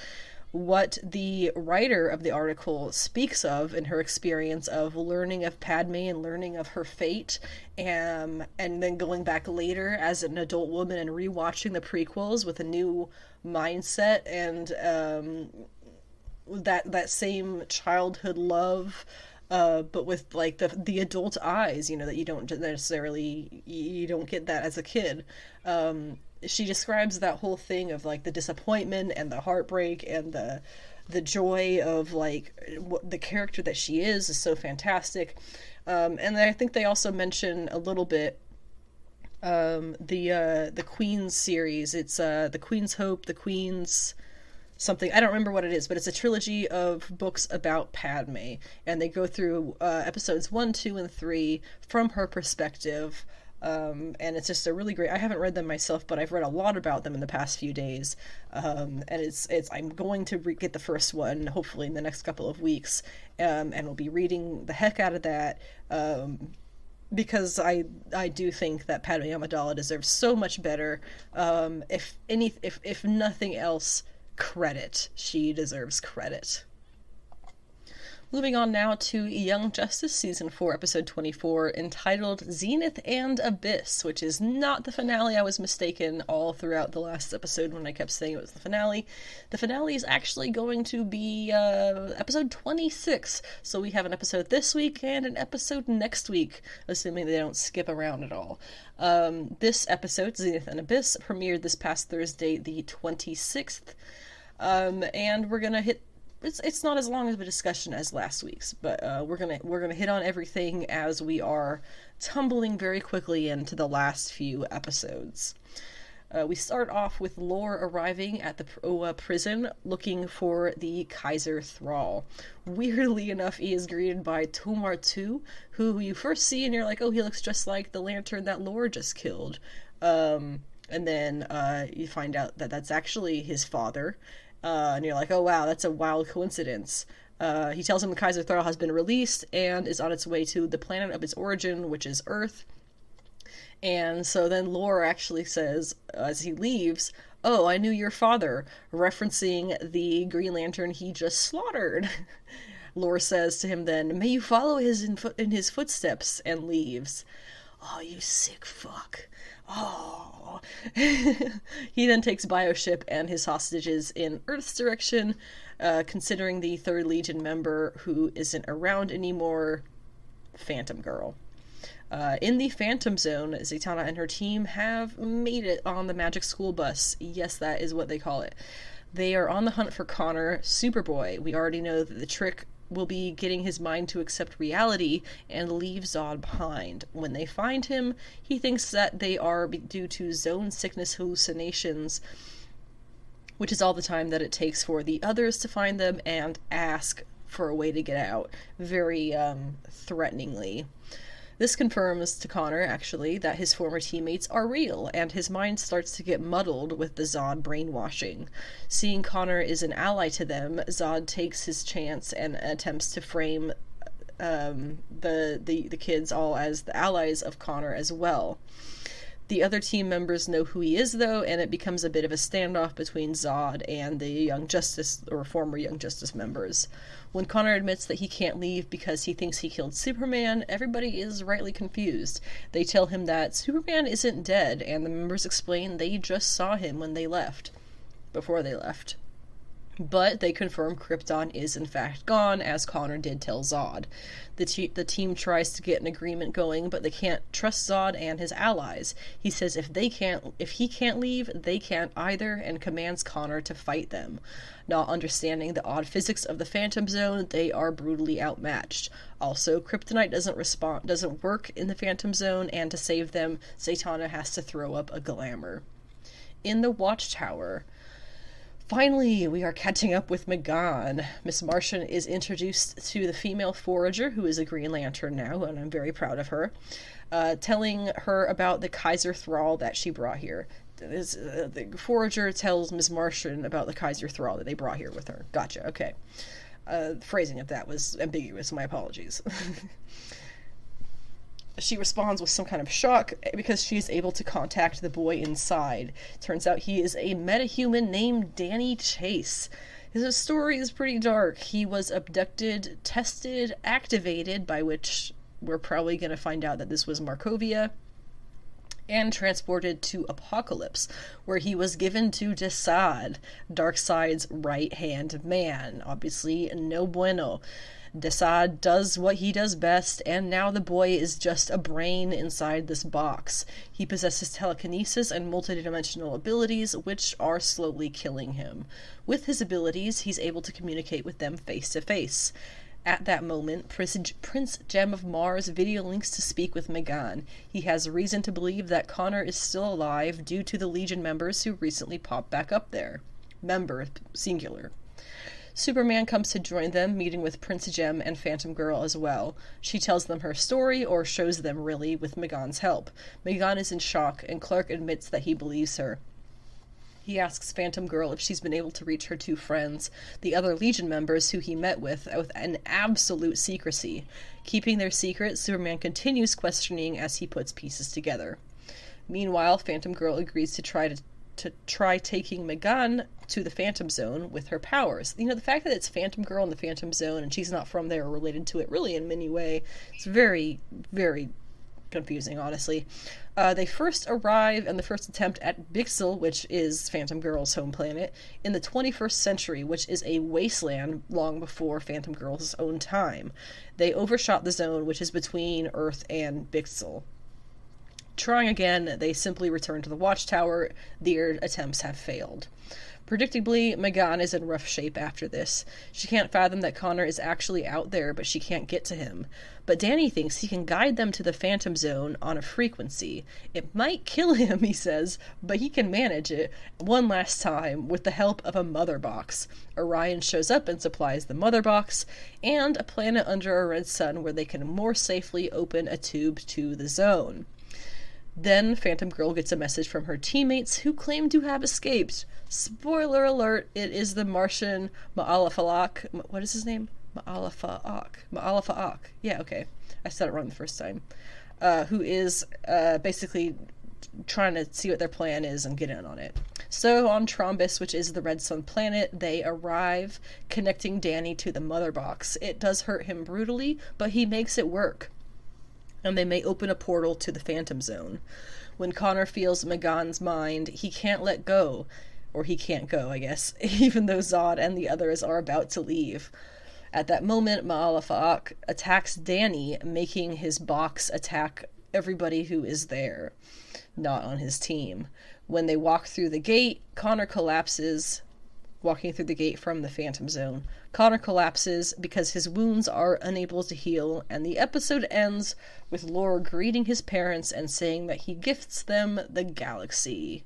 what the writer of the article speaks of in her experience of learning of Padme and learning of her fate, and then going back later as an adult woman and rewatching the prequels with a new mindset and that same childhood love, but with like the adult eyes, that you don't necessarily, you don't get that as a kid. She describes that whole thing of like the disappointment and the heartbreak and the joy of like the character that she is so fantastic. And I think they also mention a little bit the Queen's series. It's the Queen's Hope, the Queen's something. I don't remember what it is, but it's a trilogy of books about Padme, and they go through episodes 1, 2, and 3 from her perspective. And it's just a really great, I haven't read them myself, but I've read a lot about them in the past few days. And I'm going to get the first one, hopefully in the next couple of weeks. And we'll be reading the heck out of that. Because I do think that Padme Amidala deserves so much better. If nothing else, credit. She deserves credit. Moving on now to Young Justice Season 4, Episode 24, entitled Zenith and Abyss, which is not the finale. I was mistaken all throughout the last episode when I kept saying it was the finale. The finale is actually going to be Episode 26, so we have an episode this week and an episode next week, assuming they don't skip around at all. This episode, Zenith and Abyss, premiered this past Thursday, the 26th, and we're gonna hit it's not as long of a discussion as last week's, but we're gonna hit on everything as we are tumbling very quickly into the last few episodes. We start off with Lore arriving at the prison looking for the Kaiser Thrall. Weirdly enough, he is greeted by Tomar 2, who you first see and you're like, oh, he looks just like the Lantern that Lore just killed. And then you find out that that's actually his father. And you're like, oh wow, that's a wild coincidence. He tells him the Kaiser Thrall has been released and is on its way to the planet of its origin, which is Earth. And so then Lore actually says, as he leaves, oh, I knew your father, referencing the Green Lantern he just slaughtered. Lore says to him then, may you follow in his footsteps, and leaves. Oh, you sick fuck. Oh. He then takes Bioship and his hostages in Earth's direction, considering the 3rd Legion member who isn't around anymore, Phantom Girl. In the Phantom Zone, Zatanna and her team have made it on the Magic School Bus. Yes, that is what they call it. They are on the hunt for Connor, Superboy. We already know that the trick will be getting his mind to accept reality and leave Zod behind. When they find him, he thinks that they are due to zone sickness hallucinations, which is all the time that it takes for the others to find them and ask for a way to get out, very threateningly. This confirms to Connor, actually, that his former teammates are real, and his mind starts to get muddled with the Zod brainwashing. Seeing Connor is an ally to them, Zod takes his chance and attempts to frame the kids all as the allies of Connor as well. The other team members know who he is, though, and it becomes a bit of a standoff between Zod and the Young Justice, or former Young Justice members. When Connor admits that he can't leave because he thinks he killed Superman, everybody is rightly confused. They tell him that Superman isn't dead, and the members explain they just saw him when they left. Before they left. But they confirm Krypton is in fact gone, as Connor did tell Zod. The team tries to get an agreement going, but they can't trust Zod and his allies. He says if he can't leave, they can't either, and commands Connor to fight them. Not understanding the odd physics of the Phantom Zone, they are brutally outmatched. Also, kryptonite doesn't work in the Phantom Zone, and to save them, Zatanna has to throw up a glamour. In the Watchtower, finally, we are catching up with M'gann. Miss Martian is introduced to the female forager, who is a Green Lantern now, and I'm very proud of her, telling her about the Kaiser Thrall that she brought here. The forager tells Miss Martian about the Kaiser Thrall that they brought here with her. Gotcha, okay. Phrasing of that was ambiguous, my apologies. She responds with some kind of shock because she is able to contact the boy inside. Turns out he is a metahuman named Danny Chase. His story is pretty dark. He was abducted, tested, activated, by which we're probably going to find out that this was Markovia, and transported to Apocalypse, where he was given to Desaad, Darkseid's right-hand man. Obviously, no bueno. Desaad does what he does best, and now the boy is just a brain inside this box. He possesses telekinesis and multidimensional abilities, which are slowly killing him. With his abilities, he's able to communicate with them face to face. At that moment, Prince Gem of Mars video links to speak with M'gann. He has reason to believe that Connor is still alive due to the Legion members who recently popped back up there. Member, singular. Superman comes to join them, meeting with Prince Gem and Phantom Girl as well. She tells them her story, or shows them really, with M'gann's help. M'gann is in shock, and Clark admits that he believes her. He asks Phantom Girl if she's been able to reach her two friends, the other Legion members who he met with an absolute secrecy. Keeping their secret, Superman continues questioning as he puts pieces together. Meanwhile, Phantom Girl agrees to try taking M'gann to the Phantom Zone with her powers. You know, the fact that it's Phantom Girl in the Phantom Zone and she's not from there or related to it really in any way, it's very, very confusing, honestly. They first arrive in the first attempt at Bixel, which is Phantom Girl's home planet, in the 21st century, which is a wasteland long before Phantom Girl's own time. They overshot the zone, which is between Earth and Bixel. Trying again, they simply return to the watchtower. Their attempts have failed. Predictably, Megan is in rough shape after this. She can't fathom that Connor is actually out there, but she can't get to him. But Danny thinks he can guide them to the Phantom Zone on a frequency. It might kill him, he says, but he can manage it one last time with the help of a mother box. Orion shows up and supplies the mother box, and a planet under a red sun where they can more safely open a tube to the zone. Then Phantom Girl gets a message from her teammates who claim to have escaped. Spoiler alert, it is the Martian Ma'alafa'ak. What is his name? Ma'alafa'ak. Yeah, okay. I said it wrong the first time. Who is basically trying to see what their plan is and get in on it. So on Trombus, which is the Red Sun planet, they arrive, connecting Danny to the mother box. It does hurt him brutally, but he makes it work. And they may open a portal to the Phantom Zone. When Connor feels Megan's mind, he can't let go. Or he can't go, I guess, even though Zod and the others are about to leave. At that moment, Ma'alafa'ak attacks Danny, making his box attack everybody who is there, not on his team. When they walk through the gate, Connor collapses, walking through the gate from the Phantom Zone. Connor collapses because his wounds are unable to heal, and the episode ends with Lore greeting his parents and saying that he gifts them the galaxy.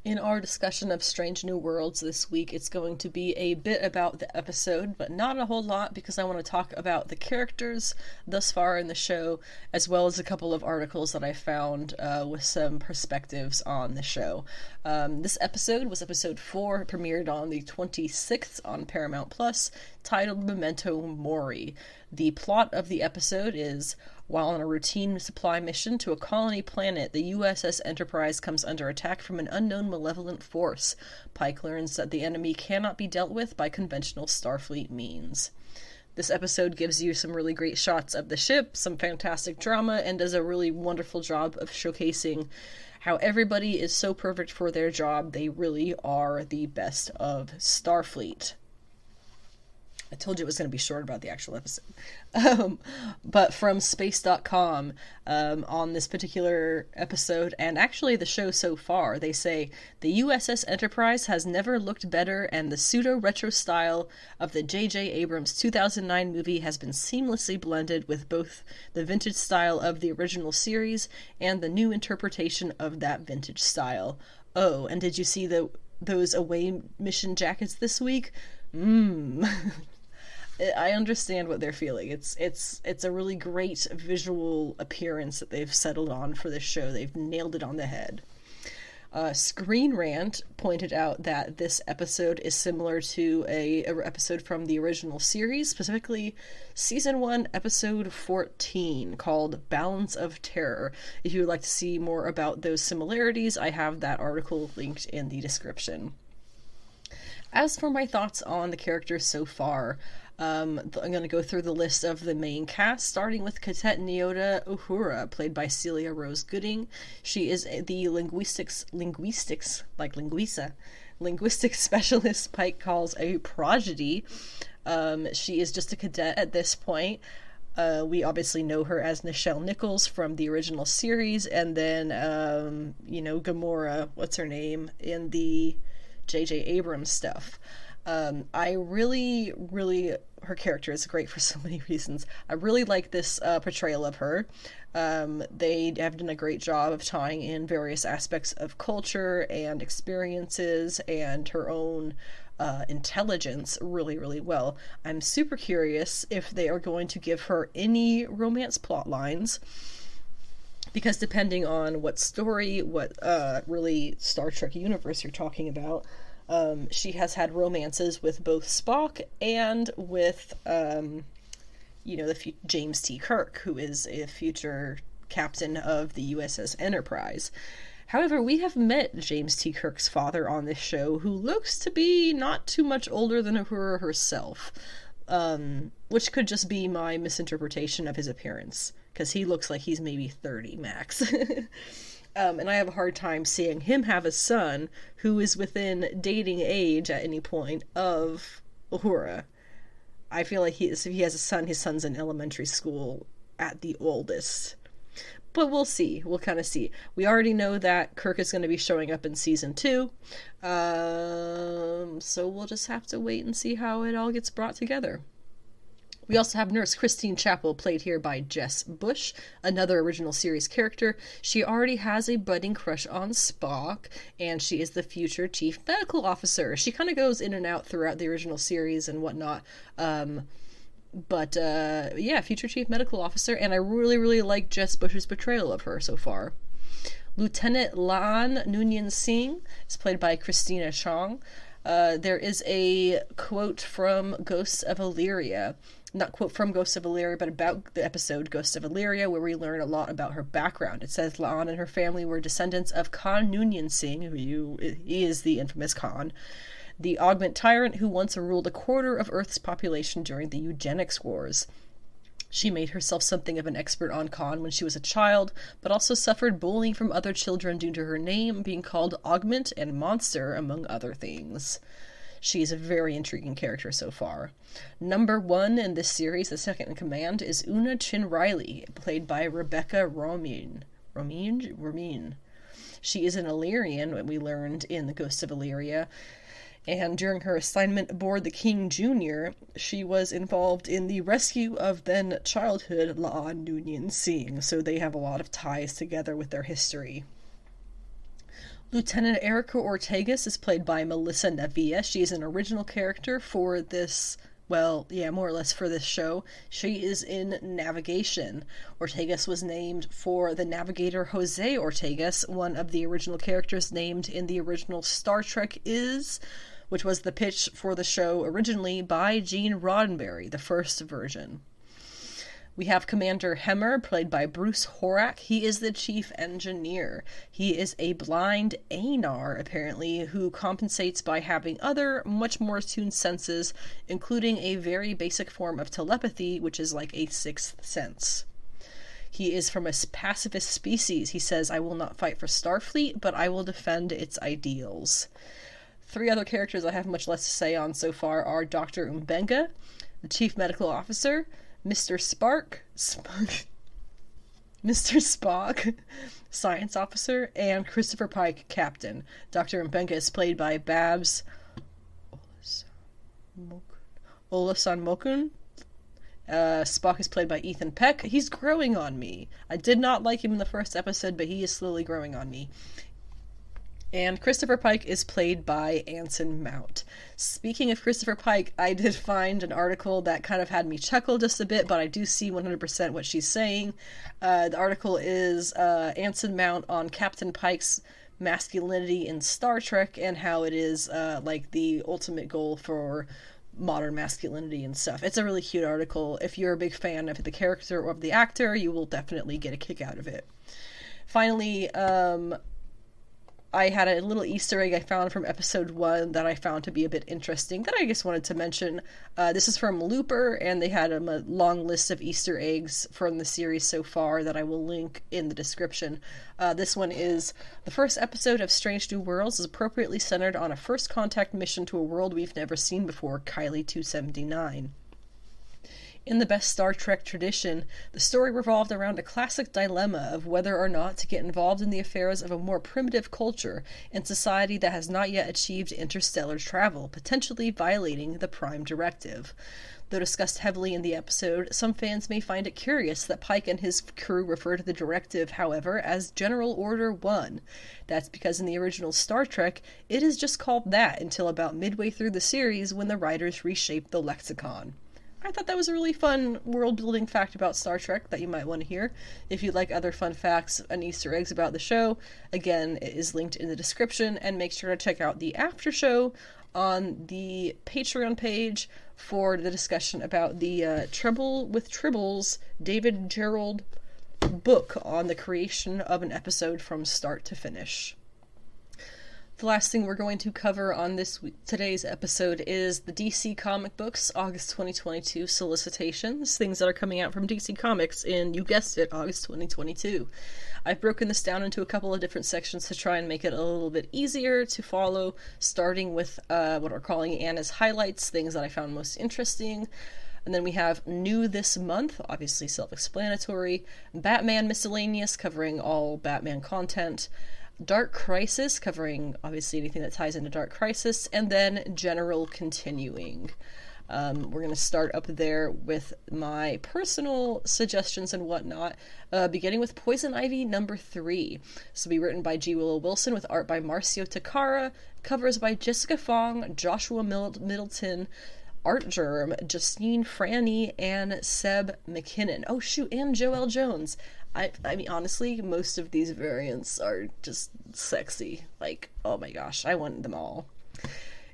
In our discussion of Strange New Worlds this week, it's going to be a bit about the episode, but not a whole lot, because I want to talk about the characters thus far in the show, as well as a couple of articles that I found with some perspectives on the show. This episode was episode 4, premiered on the 26th on Paramount Plus, titled Memento Mori. The plot of the episode is, while on a routine supply mission to a colony planet, the USS Enterprise comes under attack from an unknown malevolent force. Pike learns that the enemy cannot be dealt with by conventional Starfleet means. This episode gives you some really great shots of the ship, some fantastic drama, and does a really wonderful job of showcasing how everybody is so perfect for their job. They really are the best of Starfleet. I told you it was going to be short about the actual episode. But from space.com, on this particular episode, and actually the show so far, they say, the USS Enterprise has never looked better, and the pseudo-retro style of the J.J. Abrams 2009 movie has been seamlessly blended with both the vintage style of the original series and the new interpretation of that vintage style. Oh, and did you see those away mission jackets this week? I understand what they're feeling. It's a really great visual appearance that they've settled on for this show. They've nailed it on the head. Screen Rant pointed out that this episode is similar to a episode from the original series, specifically Season 1, Episode 14, called Balance of Terror. If you would like to see more about those similarities, I have that article linked in the description. As for my thoughts on the characters so far, I'm going to go through the list of the main cast, starting with Cadet Nyota Uhura, played by Celia Rose Gooding. She is the linguistics specialist Pike calls a prodigy. She is just a cadet at this point. We obviously know her as Nichelle Nichols from the original series, and then, Gamora, what's her name, in the J.J. Abrams stuff. I really, her character is great for so many reasons. I really like this portrayal of her. They have done a great job of tying in various aspects of culture and experiences and her own intelligence really, really well. I'm super curious if they are going to give her any romance plot lines, because depending on what story, what really Star Trek universe you're talking about, she has had romances with both Spock and with, James T. Kirk, who is a future captain of the USS Enterprise. However, we have met James T. Kirk's father on this show, who looks to be not too much older than Uhura herself, which could just be my misinterpretation of his appearance, because he looks like he's maybe 30 max. And I have a hard time seeing him have a son who is within dating age at any point of Uhura. I feel like if he has a son, his son's in elementary school at the oldest. but we'll see. We'll kind of see. We already know that Kirk is going to be showing up in season 2. So we'll just have to wait and see how it all gets brought together. We also have Nurse Christine Chapel, played here by Jess Bush, another original series character. She already has a budding crush on Spock, and she is the future chief medical officer. She kind of goes in and out throughout the original series and whatnot. But future chief medical officer, and I really, really like Jess Bush's portrayal of her so far. Lieutenant Laan Noonien Singh is played by Christina Chong. There is a quote from Ghosts of Illyria. Not quote from Ghosts of Illyria, but about the episode Ghosts of Illyria, where we learn a lot about her background. It says Laan and her family were descendants of Khan Noonien Singh, he is the infamous Khan, the augment tyrant who once ruled a quarter of Earth's population during the eugenics wars. She made herself something of an expert on Khan when she was a child, but also suffered bullying from other children due to her name being called Augment and Monster, among other things. She is a very intriguing character so far. Number 1 in this series, the second in command, is Una Chin Riley, played by Rebecca Romijn. She is an Illyrian, we learned in the Ghosts of Illyria, and during her assignment aboard the King Jr., she was involved in the rescue of then childhood Laan Noonien Singh, so they have a lot of ties together with their history. Lieutenant Erica Ortegas is played by Melissa Navia. She is an original character for this, more or less for this show. She is in navigation. Ortegas was named for the navigator Jose Ortegas, one of the original characters named in the original Star Trek which was the pitch for the show originally by Gene Roddenberry, the first version. We have Commander Hemmer, played by Bruce Horak. He is the chief engineer. He is a blind Anar, apparently, who compensates by having other, much more attuned senses, including a very basic form of telepathy, which is like a sixth sense. He is from a pacifist species. He says, "I will not fight for Starfleet, but I will defend its ideals." 3 other characters I have much less to say on so far are Dr. Umbenga, the chief medical officer, Mr. Spock, science officer, and Christopher Pike, captain. Dr. Mbenga is played by Babs Olasanmokun. Spock is played by Ethan Peck. He's growing on me. I did not like him in the first episode, but he is slowly growing on me. And Christopher Pike is played by Anson Mount. Speaking of Christopher Pike, I did find an article that kind of had me chuckle just a bit, but I do see 100% what she's saying. The article is Anson Mount on Captain Pike's masculinity in Star Trek and how it is like the ultimate goal for modern masculinity and stuff. It's a really cute article. If you're a big fan of the character or of the actor, you will definitely get a kick out of it. Finally, I had a little Easter egg I found from episode 1 that I found to be a bit interesting that I just wanted to mention. This is from Looper, and they had a long list of Easter eggs from the series so far that I will link in the description. This one is, the first episode of Strange New Worlds is appropriately centered on a first contact mission to a world we've never seen before, Kylie 279. In the best Star Trek tradition, the story revolved around a classic dilemma of whether or not to get involved in the affairs of a more primitive culture and society that has not yet achieved interstellar travel, potentially violating the Prime Directive. Though discussed heavily in the episode, some fans may find it curious that Pike and his crew refer to the directive, however, as General Order 1. That's because in the original Star Trek, it is just called that until about midway through the series when the writers reshaped the lexicon. I thought that was a really fun world-building fact about Star Trek that you might want to hear. If you'd like other fun facts and Easter eggs about the show, again, it is linked in the description, and make sure to check out the after show on the Patreon page for the discussion about the Trouble with Tribbles David Gerald book on the creation of an episode from start to finish. The last thing we're going to cover on today's episode is the DC comic books August 2022 solicitations, things that are coming out from DC Comics in, you guessed it, August 2022. I've broken this down into a couple of different sections to try and make it a little bit easier to follow, starting with what we're calling Anna's highlights, things that I found most interesting. And then we have new this month, obviously self-explanatory, Batman Miscellaneous, covering all Batman content, Dark Crisis, covering obviously anything that ties into Dark Crisis, and then General Continuing. We're going to start up there with my personal suggestions and whatnot, beginning with Poison Ivy number 3. This will be written by G. Willow Wilson with art by Marcio Takara, covers by Jessica Fong, Joshua Middleton, Art Germ, Justine Franny, and Seb McKinnon. Oh shoot, and Joelle Jones. I mean, honestly, most of these variants are just sexy. Like, oh my gosh, I want them all.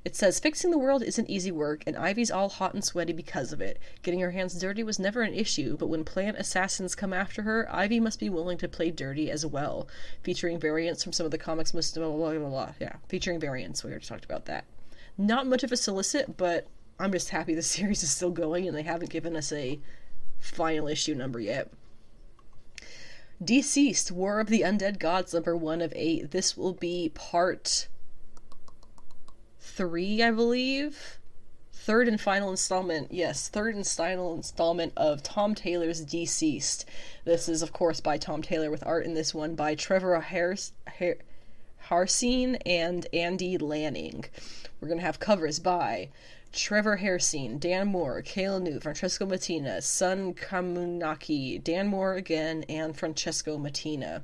It says, fixing the world isn't easy work, and Ivy's all hot and sweaty because of it. Getting her hands dirty was never an issue, but when plant assassins come after her, Ivy must be willing to play dirty as well. Featuring variants from some of the comics most... blah, blah, blah, blah. Yeah, featuring variants. We already talked about that. Not much of a solicit, but I'm just happy the series is still going, and they haven't given us a final issue number yet. Deceased, War of the Undead Gods, number 1 of 8. This will be part 3, I believe. Third and final installment. Yes, third and final installment of Tom Taylor's Deceased. This is, of course, by Tom Taylor with art in this one by Trevor Harsine and Andy Lanning. We're going to have covers by Trevor Harsine, Dan Moore, Kayla New, Francesco Mattina, Sun Kamunaki, Dan Moore again, and Francesco Mattina.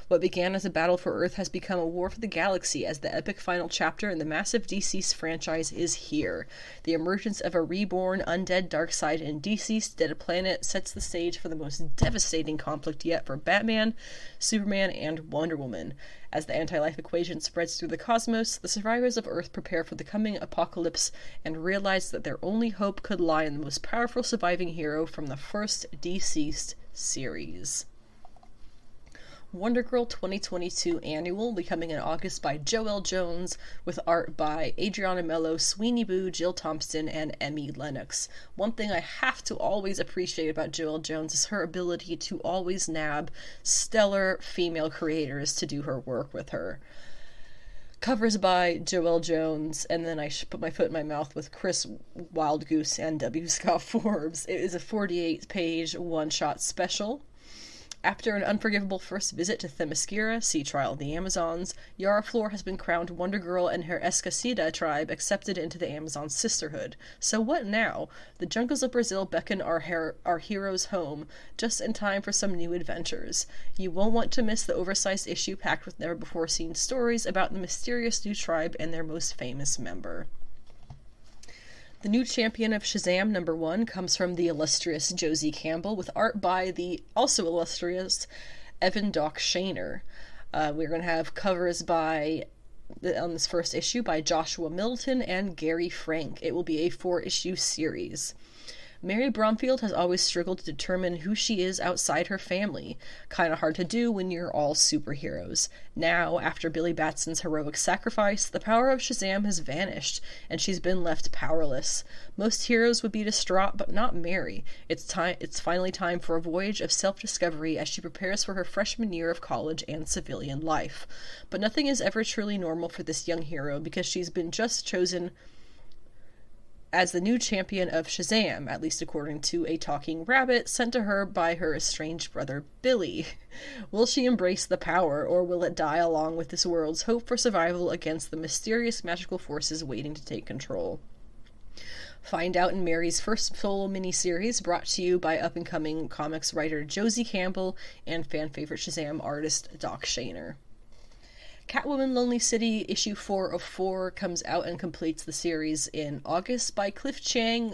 What began as a battle for Earth has become a war for the galaxy as the epic final chapter in the massive Deceased franchise is here. The emergence of a reborn undead Darkseid in Deceased Dead Planet sets the stage for the most devastating conflict yet for Batman, Superman, and Wonder Woman. As the anti-life equation spreads through the cosmos, the survivors of Earth prepare for the coming apocalypse and realize that their only hope could lie in the most powerful surviving hero from the first Deceased series. Wonder Girl 2022 Annual will be coming in August by Joelle Jones with art by Adriana Mello, Sweeney Boo, Jill Thompson, and Emmy Lennox. One thing I have to always appreciate about Joelle Jones is her ability to always nab stellar female creators to do her work with her. Covers by Joelle Jones, and then I should put my foot in my mouth with Chris Wildgoose and W. Scott Forbes. It is a 48-page one-shot special. After an unforgivable first visit to Themyscira, Sea Trial of the Amazons, Yara Flor has been crowned Wonder Girl and her Escacida tribe accepted into the Amazon Sisterhood. So what now? The jungles of Brazil beckon our heroes home, just in time for some new adventures. You won't want to miss the oversized issue packed with never-before-seen stories about the mysterious new tribe and their most famous member. The new champion of Shazam number 1 comes from the illustrious Josie Campbell with art by the also illustrious Evan Doc Shaner. We're going to have covers on this first issue by Joshua Middleton and Gary Frank. It will be a 4-issue series. Mary Bromfield has always struggled to determine who she is outside her family. Kinda hard to do when you're all superheroes. Now, after Billy Batson's heroic sacrifice, the power of Shazam has vanished, and she's been left powerless. Most heroes would be distraught, but not Mary. It's finally time for a voyage of self-discovery as she prepares for her freshman year of college and civilian life. But nothing is ever truly normal for this young hero, because she's been just chosen as the new champion of Shazam, at least according to a talking rabbit sent to her by her estranged brother Billy. Will she embrace the power, or will it die along with this world's hope for survival against the mysterious magical forces waiting to take control? Find out in Mary's first solo miniseries, brought to you by up-and-coming comics writer Josie Campbell and fan-favorite Shazam artist Doc Shaner. Catwoman Lonely City issue 4 of 4 comes out and completes the series in August by Cliff Chang,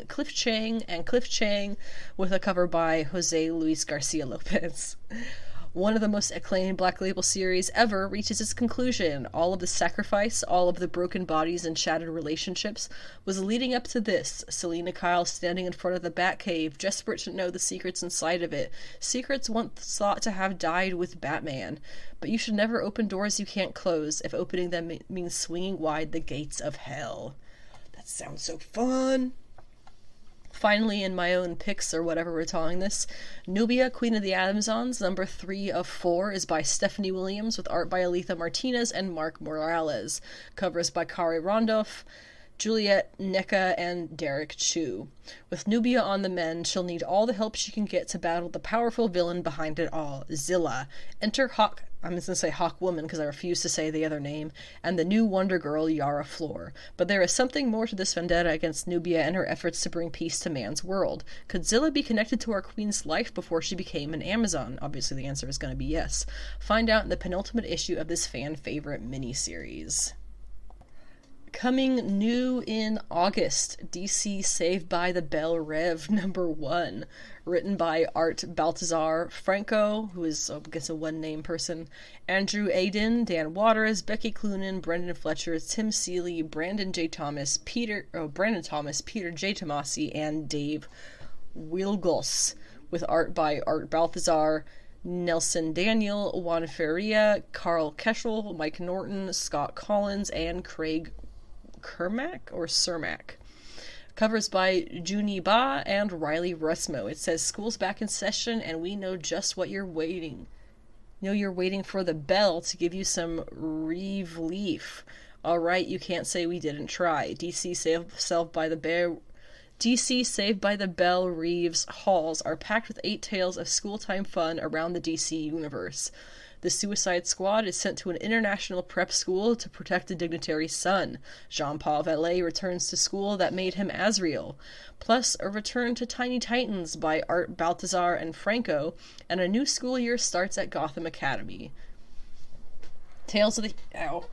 with a cover by Jose Luis Garcia Lopez. One of the most acclaimed Black Label series ever reaches its conclusion. All of the sacrifice, all of the broken bodies and shattered relationships was leading up to this. Selena Kyle standing in front of the Batcave, desperate to know the secrets inside of it. Secrets once thought to have died with Batman. But you should never open doors you can't close, if opening them means swinging wide the gates of hell. That sounds so fun! Finally, in my own picks, or whatever we're calling this, Nubia, Queen of the Amazons, number 3 of 4, is by Stephanie Williams, with art by Aletha Martinez and Mark Morales. Covers by Kari Randolph, Juliet Neka, and Derek Chu. With Nubia on the mend, she'll need all the help she can get to battle the powerful villain behind it all, Zilla. Enter Hawk... I'm just going to say Hawk Woman because I refuse to say the other name, and the new Wonder Girl, Yara Flor. But there is something more to this vendetta against Nubia and her efforts to bring peace to man's world. Could Zilla be connected to our queen's life before she became an Amazon? Obviously the answer is going to be yes. Find out in the penultimate issue of this fan-favorite miniseries. Coming new in August, DC Saved by the Bell Rev #1, written by Art Baltazar Franco, who is, I guess, a one-name person, Andrew Aiden, Dan Waters, Becky Cloonan, Brendan Fletcher, Tim Seeley, Brandon Thomas, Peter J. Tomasi, and Dave Wilgos, with art by Art Baltazar, Nelson Daniel, Juan Ferreira, Carl Keschel, Mike Norton, Scott Collins, and Craig Cermak. Covers by Junie Ba and Riley Rusmo. It says, school's back in session and we know just what you're waiting. You're waiting for the bell to give you some relief. Alright, you can't say we didn't try. DC Saved by the Bell Reeves halls are packed with 8 tales of school-time fun around the DC universe. The Suicide Squad is sent to an international prep school to protect a dignitary's son. Jean-Paul Vallée returns to school that made him Azrael. Plus, a return to Tiny Titans by Art Baltazar and Franco, and a new school year starts at Gotham Academy. Tales of the... Ow.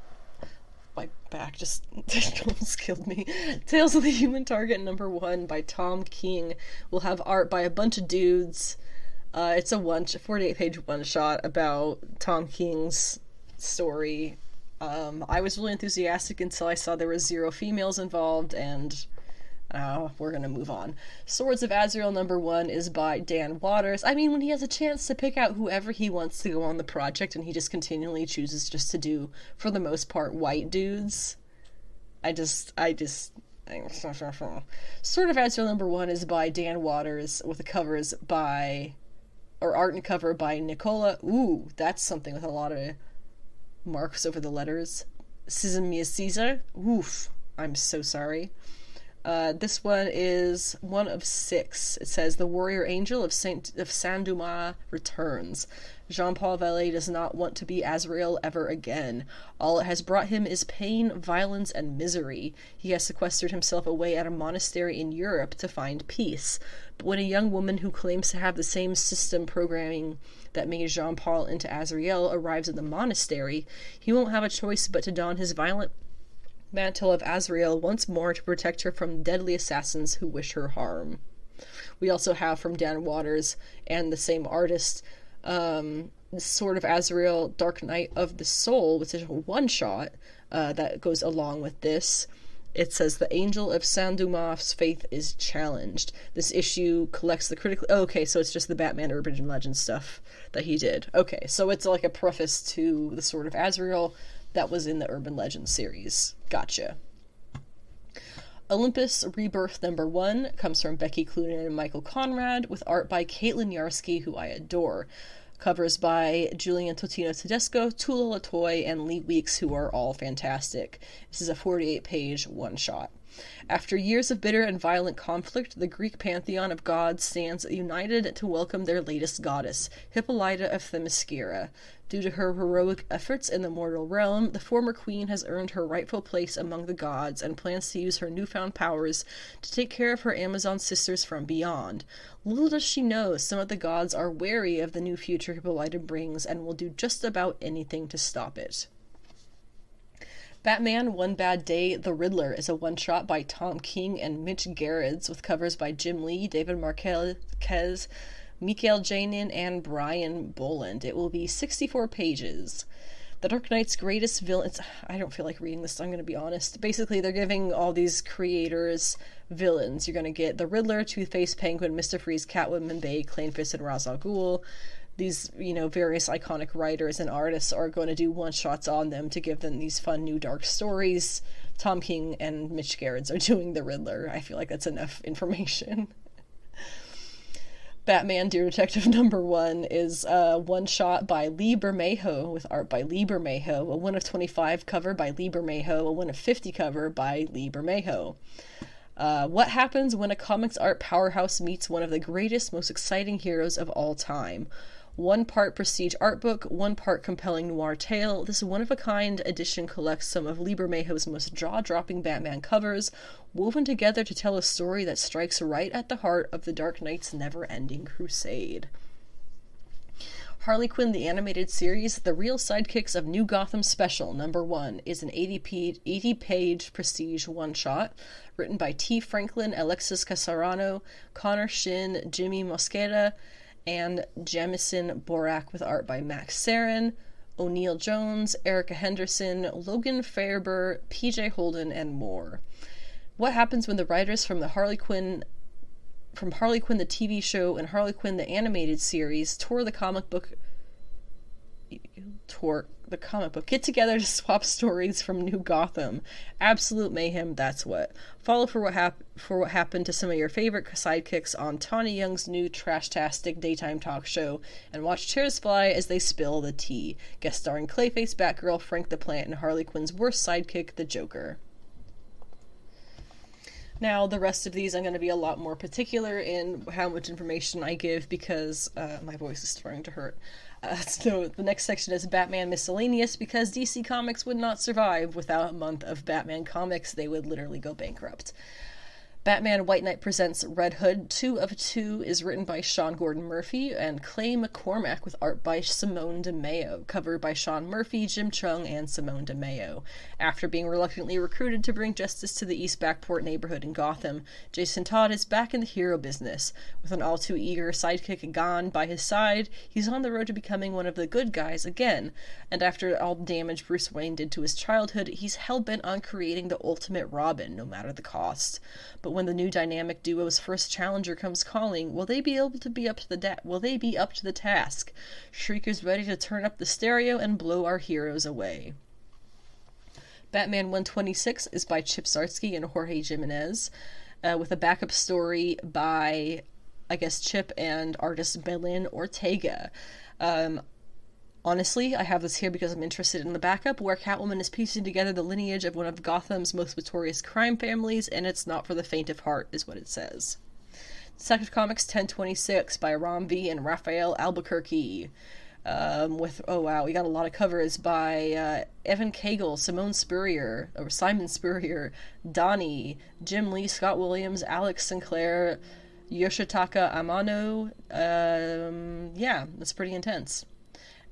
My back just almost killed me. Tales of the Human Target #1 by Tom King will have art by a bunch of dudes. It's a 48-page one-shot about Tom King's story. I was really enthusiastic until I saw there were 0 females involved, and we're gonna move on. Swords of Azrael #1 is by Dan Waters. I mean, when he has a chance to pick out whoever he wants to go on the project, and he just continually chooses just to do, for the most part, white dudes. Sword of Azrael #1 is by Dan Waters, with the covers by... art and cover by Nicola. Ooh, that's something with a lot of marks over the letters. Sizemia Caesar. Oof, I'm so sorry. This one is one of 6. It says, the warrior angel of Saint-Dumas returns. Jean-Paul Vallée does not want to be Azrael ever again. All it has brought him is pain, violence, and misery. He has sequestered himself away at a monastery in Europe to find peace. But when a young woman who claims to have the same system programming that made Jean-Paul into Azrael arrives at the monastery, he won't have a choice but to don his violent mantle of Azrael once more to protect her from deadly assassins who wish her harm. We also have from Dan Waters and the same artist, Sword of Azrael, Dark Night of the Soul, which is a one-shot that goes along with this. It says, the angel of Saint-Dumas' faith is challenged. This issue collects the critical... Oh, okay, so it's just the Batman Urban Legend stuff that he did. Okay, so it's like a preface to the Sword of Azrael that was in the Urban Legend series. Gotcha. Olympus Rebirth #1 comes from Becky Cloonan and Michael Conrad, with art by Caitlin Yarsky, who I adore. Covers by Julian Totino Tedesco, Tula Latoy, and Lee Weeks, who are all fantastic. This is a 48-page one-shot. After years of bitter and violent conflict, the Greek pantheon of gods stands united to welcome their latest goddess, Hippolyta of Themyscira. Due to her heroic efforts in the mortal realm, the former queen has earned her rightful place among the gods and plans to use her newfound powers to take care of her Amazon sisters from beyond. Little does she know, some of the gods are wary of the new future Hippolyta brings and will do just about anything to stop it. Batman One Bad Day, The Riddler is a one-shot by Tom King and Mitch Gerrits, with covers by Jim Lee, David Marquez, Mikael Janin, and Brian Boland. It will be 64 pages. The Dark Knight's greatest villains... I don't feel like reading this, I'm going to be honest. Basically, they're giving all these creators villains. You're going to get the Riddler, Two-Face, Penguin, Mr. Freeze, Catwoman, Bane, Clayface, and Ra's al Ghul. These, various iconic writers and artists are going to do one-shots on them to give them these fun new dark stories. Tom King and Mitch Gerrits are doing the Riddler. I feel like that's enough information. Batman Dear Detective #1 is one shot by Lee Bermejo with art by Lee Bermejo, a 1 of 25 cover by Lee Bermejo, a 1 of 50 cover by Lee Bermejo. What happens when a comics art powerhouse meets one of the greatest, most exciting heroes of all time? 1 part prestige art book, 1 part compelling noir tale. This one-of-a-kind edition collects some of Lee Bermejo's most jaw-dropping Batman covers, woven together to tell a story that strikes right at the heart of the Dark Knight's never-ending crusade. Harley Quinn, the animated series, The Real Sidekicks of New Gotham Special, #1, is an 80-page prestige one-shot, written by T. Franklin, Alexis Casarano, Connor Shin, Jimmy Mosqueda, and Jamison Borak, with art by Max Sarin, O'Neill Jones, Erica Henderson, Logan Fairber, PJ Holden, and more. What happens when the writers from Harley Quinn the TV show and Harley Quinn the animated series tour the comic book get together to swap stories from New Gotham? Absolute mayhem, that's what. Follow for what happened to some of your favorite sidekicks on Tawny Young's new trash-tastic daytime talk show, and watch chairs fly as they spill the tea. Guest starring Clayface, Batgirl, Frank the Plant, and Harley Quinn's worst sidekick, the Joker. Now, the rest of these I'm going to be a lot more particular in how much information I give because my voice is starting to hurt. So the next section is Batman Miscellaneous, because DC Comics would not survive without a month of Batman comics. They would literally go bankrupt. Batman White Knight Presents Red Hood 2 of 2 is written by Sean Gordon Murphy and Clay McCormack, with art by Simone DeMeo, cover by Sean Murphy, Jim Chung, and Simone DeMeo. After being reluctantly recruited to bring justice to the East Backport neighborhood in Gotham, Jason Todd is back in the hero business. With an all-too-eager sidekick Gon by his side, he's on the road to becoming one of the good guys again, and after all the damage Bruce Wayne did to his childhood, he's hell-bent on creating the ultimate Robin, no matter the cost. But when the new dynamic duo's first challenger comes calling, will they be up to the task? Shriek is ready to turn up the stereo and blow our heroes away. Batman 126 is by Chip Zdarsky and Jorge Jimenez, with a backup story by, I guess, Chip and artist Belen Ortega. Honestly, I have this here because I'm interested in the backup, where Catwoman is piecing together the lineage of one of Gotham's most notorious crime families, and it's not for the faint of heart, is what it says. Detective Comics 1026 by Ram V and Raphael Albuquerque. We got a lot of covers by Evan Cagle, Simon Spurrier, Donnie, Jim Lee, Scott Williams, Alex Sinclair, Yoshitaka Amano. That's pretty intense.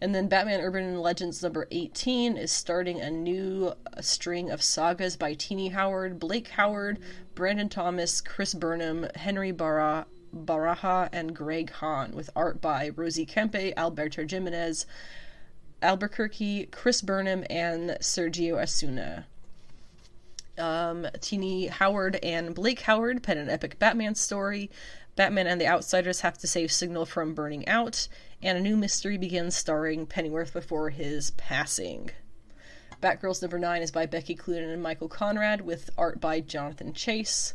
And then Batman Urban Legends #18 is starting a new string of sagas by Teenie Howard, Blake Howard, Brandon Thomas, Chris Burnham, Henry Baraja, and Greg Hahn, with art by Rosie Kempe, Alberto Jimenez, Albuquerque, Chris Burnham, and Sergio Asuna. Teenie Howard and Blake Howard pen an epic Batman story. Batman and the Outsiders have to save Signal from burning out, and a new mystery begins starring Pennyworth before his passing. Batgirls #9 is by Becky Cloonan and Michael Conrad, with art by Jonathan Case.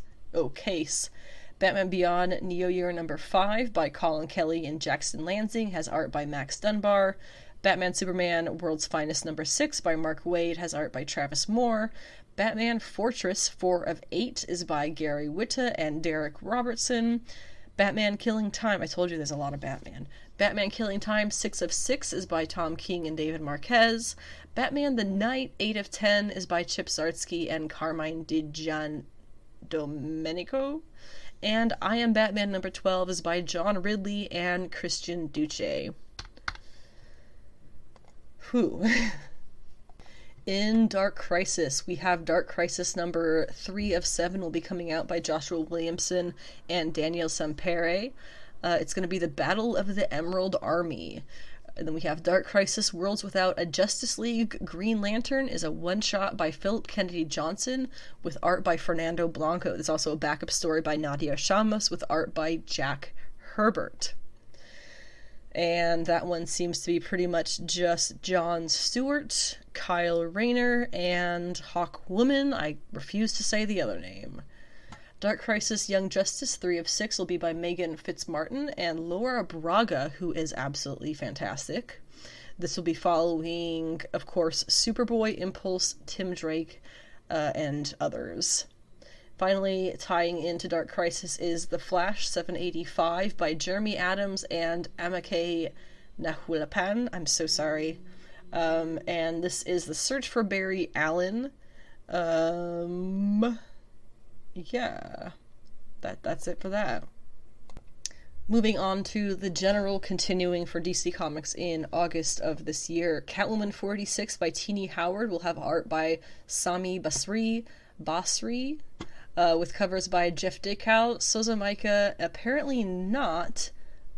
Batman Beyond Neo Year #5 by Colin Kelly and Jackson Lansing has art by Max Dunbar. Batman Superman World's Finest #6 by Mark Waid has art by Travis Moore. Batman Fortress 4 of 8 is by Gary Whitta and Derek Robertson. Batman Killing Time, I told you there's a lot of Batman. Batman Killing Time 6 of 6 is by Tom King and David Marquez. Batman the Night 8 of 10 is by Chip Zdarsky and Carmine Di Giandomenico. And I Am Batman #12 is by John Ridley and Christian Duce. In Dark Crisis, we have Dark Crisis #3 of 7 will be coming out by Joshua Williamson and Daniel Sampere. It's going to be the Battle of the Emerald Army. And then we have Dark Crisis Worlds Without a Justice League. Green Lantern is a one-shot by Philip Kennedy Johnson, with art by Fernando Blanco. There's also a backup story by Nadia Shamos, with art by Jack Herbert. And that one seems to be pretty much just John Stewart, Kyle Rayner, and Hawkwoman. I refuse to say the other name. Dark Crisis Young Justice 3 of 6 will be by Megan Fitzmartin and Laura Braga, who is absolutely fantastic. This will be following, of course, Superboy, Impulse, Tim Drake, and others. Finally, tying into Dark Crisis is The Flash 785 by Jeremy Adams and Amake Nahuelapan. I'm so sorry. And this is The Search for Barry Allen. Yeah, that's it for that. Moving on to the general continuing for DC Comics in August of this year. Catwoman 46 by Tini Howard will have art by Sami Basri, with covers by Jeff Dickow, Souza Micah, apparently not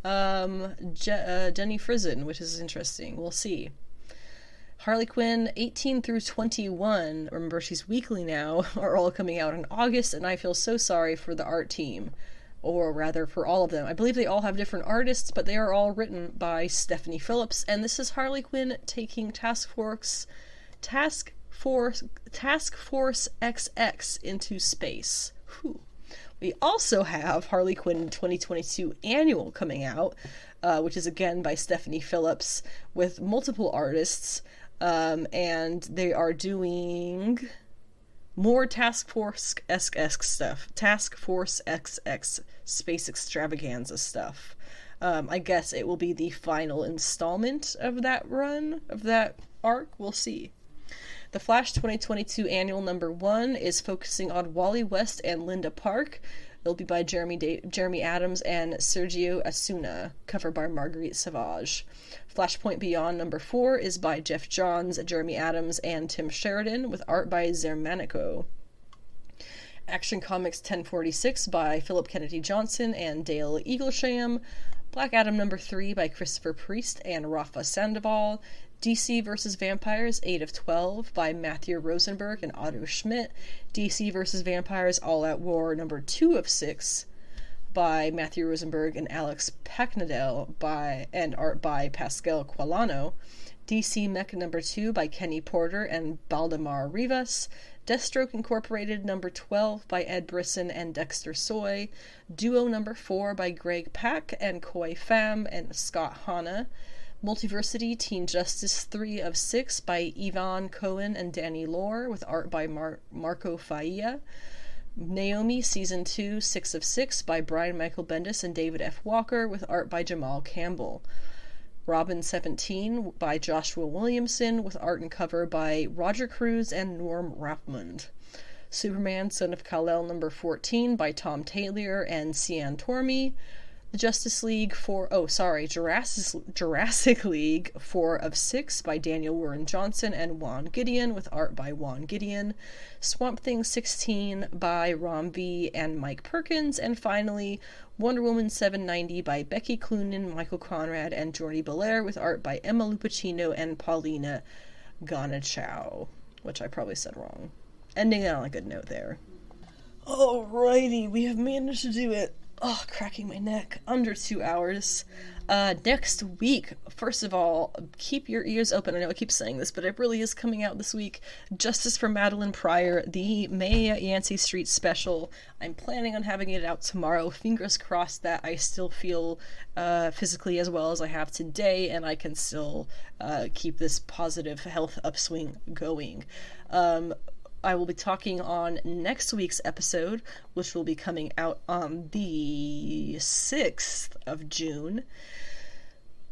Jenny Frison, which is interesting. We'll see. Harley Quinn 18 through 21, remember she's weekly now, are all coming out in August, and I feel so sorry for the art team. Or rather, for all of them. I believe they all have different artists, but they are all written by Stephanie Phillips, and this is Harley Quinn taking Task Force XX into space. Whew. We also have Harley Quinn 2022 Annual coming out, which is again by Stephanie Phillips with multiple artists, and they are doing more Task Force XX stuff. Task Force XX Space Extravaganza stuff. I guess it will be the final installment of that run, of that arc. We'll see. The Flash 2022 Annual #1 is focusing on Wally West and Linda Park. It'll be by Jeremy Adams and Sergio Asuna, cover by Marguerite Sauvage. Flashpoint Beyond #4 is by Jeff Johns, Jeremy Adams, and Tim Sheridan, with art by Zermanico. Action Comics 1046 by Philip Kennedy Johnson and Dale Eaglesham. Black Adam #3 by Christopher Priest and Rafa Sandoval. DC vs. Vampires 8 of 12 by Matthew Rosenberg and Otto Schmidt. DC vs. Vampires All Out War #2 of 6 by Matthew Rosenberg and Alex Packnadel and art by Pascal Quilano. DC Mech #2 by Kenny Porter and Baldemar Rivas. Deathstroke Incorporated #12 by Ed Brisson and Dexter Soy. Duo #4 by Greg Pak and Koi Pham and Scott Hanna. Multiversity Teen Justice 3 of 6 by Yvonne Cohen and Danny Lore, with art by Marco Failla. Naomi Season 2 6 of 6 by Brian Michael Bendis and David F. Walker, with art by Jamal Campbell. Robin 17 by Joshua Williamson, with art and cover by Roger Cruz and Norm Rapmund. Superman Son of Kal-El #14 by Tom Taylor and Cian Tormey. The Justice League Jurassic League 4 of 6 by Daniel Warren Johnson and Juan Gideon, with art by Juan Gideon. Swamp Thing 16 by Ram V and Mike Perkins. And finally, Wonder Woman 790 by Becky Cloonan, Michael Conrad, and Jordi Belair, with art by Emma Lupacchino and Paulina Ganichow, which I probably said wrong. Ending on a good note there. Alrighty, we have managed to do it. Oh, cracking my neck. Under 2 hours. Next week, first of all, keep your ears open. I know I keep saying this, but it really is coming out this week. Justice for Madeline Pryor, the May Yancey Street special. I'm planning on having it out tomorrow. Fingers crossed that I still feel physically as well as I have today, and I can still keep this positive health upswing going. I will be talking on next week's episode, which will be coming out on the 6th of June.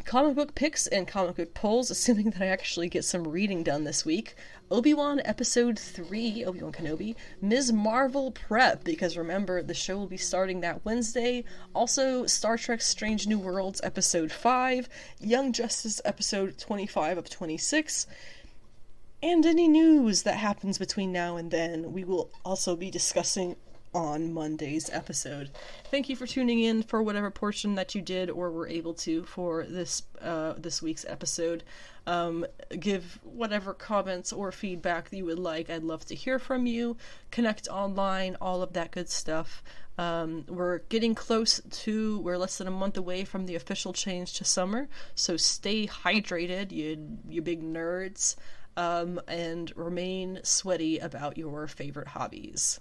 Comic book picks and comic book polls, assuming that I actually get some reading done this week. Obi-Wan Episode 3, Obi-Wan Kenobi. Ms. Marvel prep, because remember, the show will be starting that Wednesday. Also, Star Trek Strange New Worlds Episode 5. Young Justice Episode 25 of 26. And any news that happens between now and then, we will also be discussing on Monday's episode. Thank you for tuning in for whatever portion that you did or were able to for this week's episode. Give whatever comments or feedback that you would like. I'd love to hear from you. Connect online, all of that good stuff. We're getting we're less than a month away from the official change to summer, so stay hydrated, you big nerds. And remain sweaty about your favorite hobbies.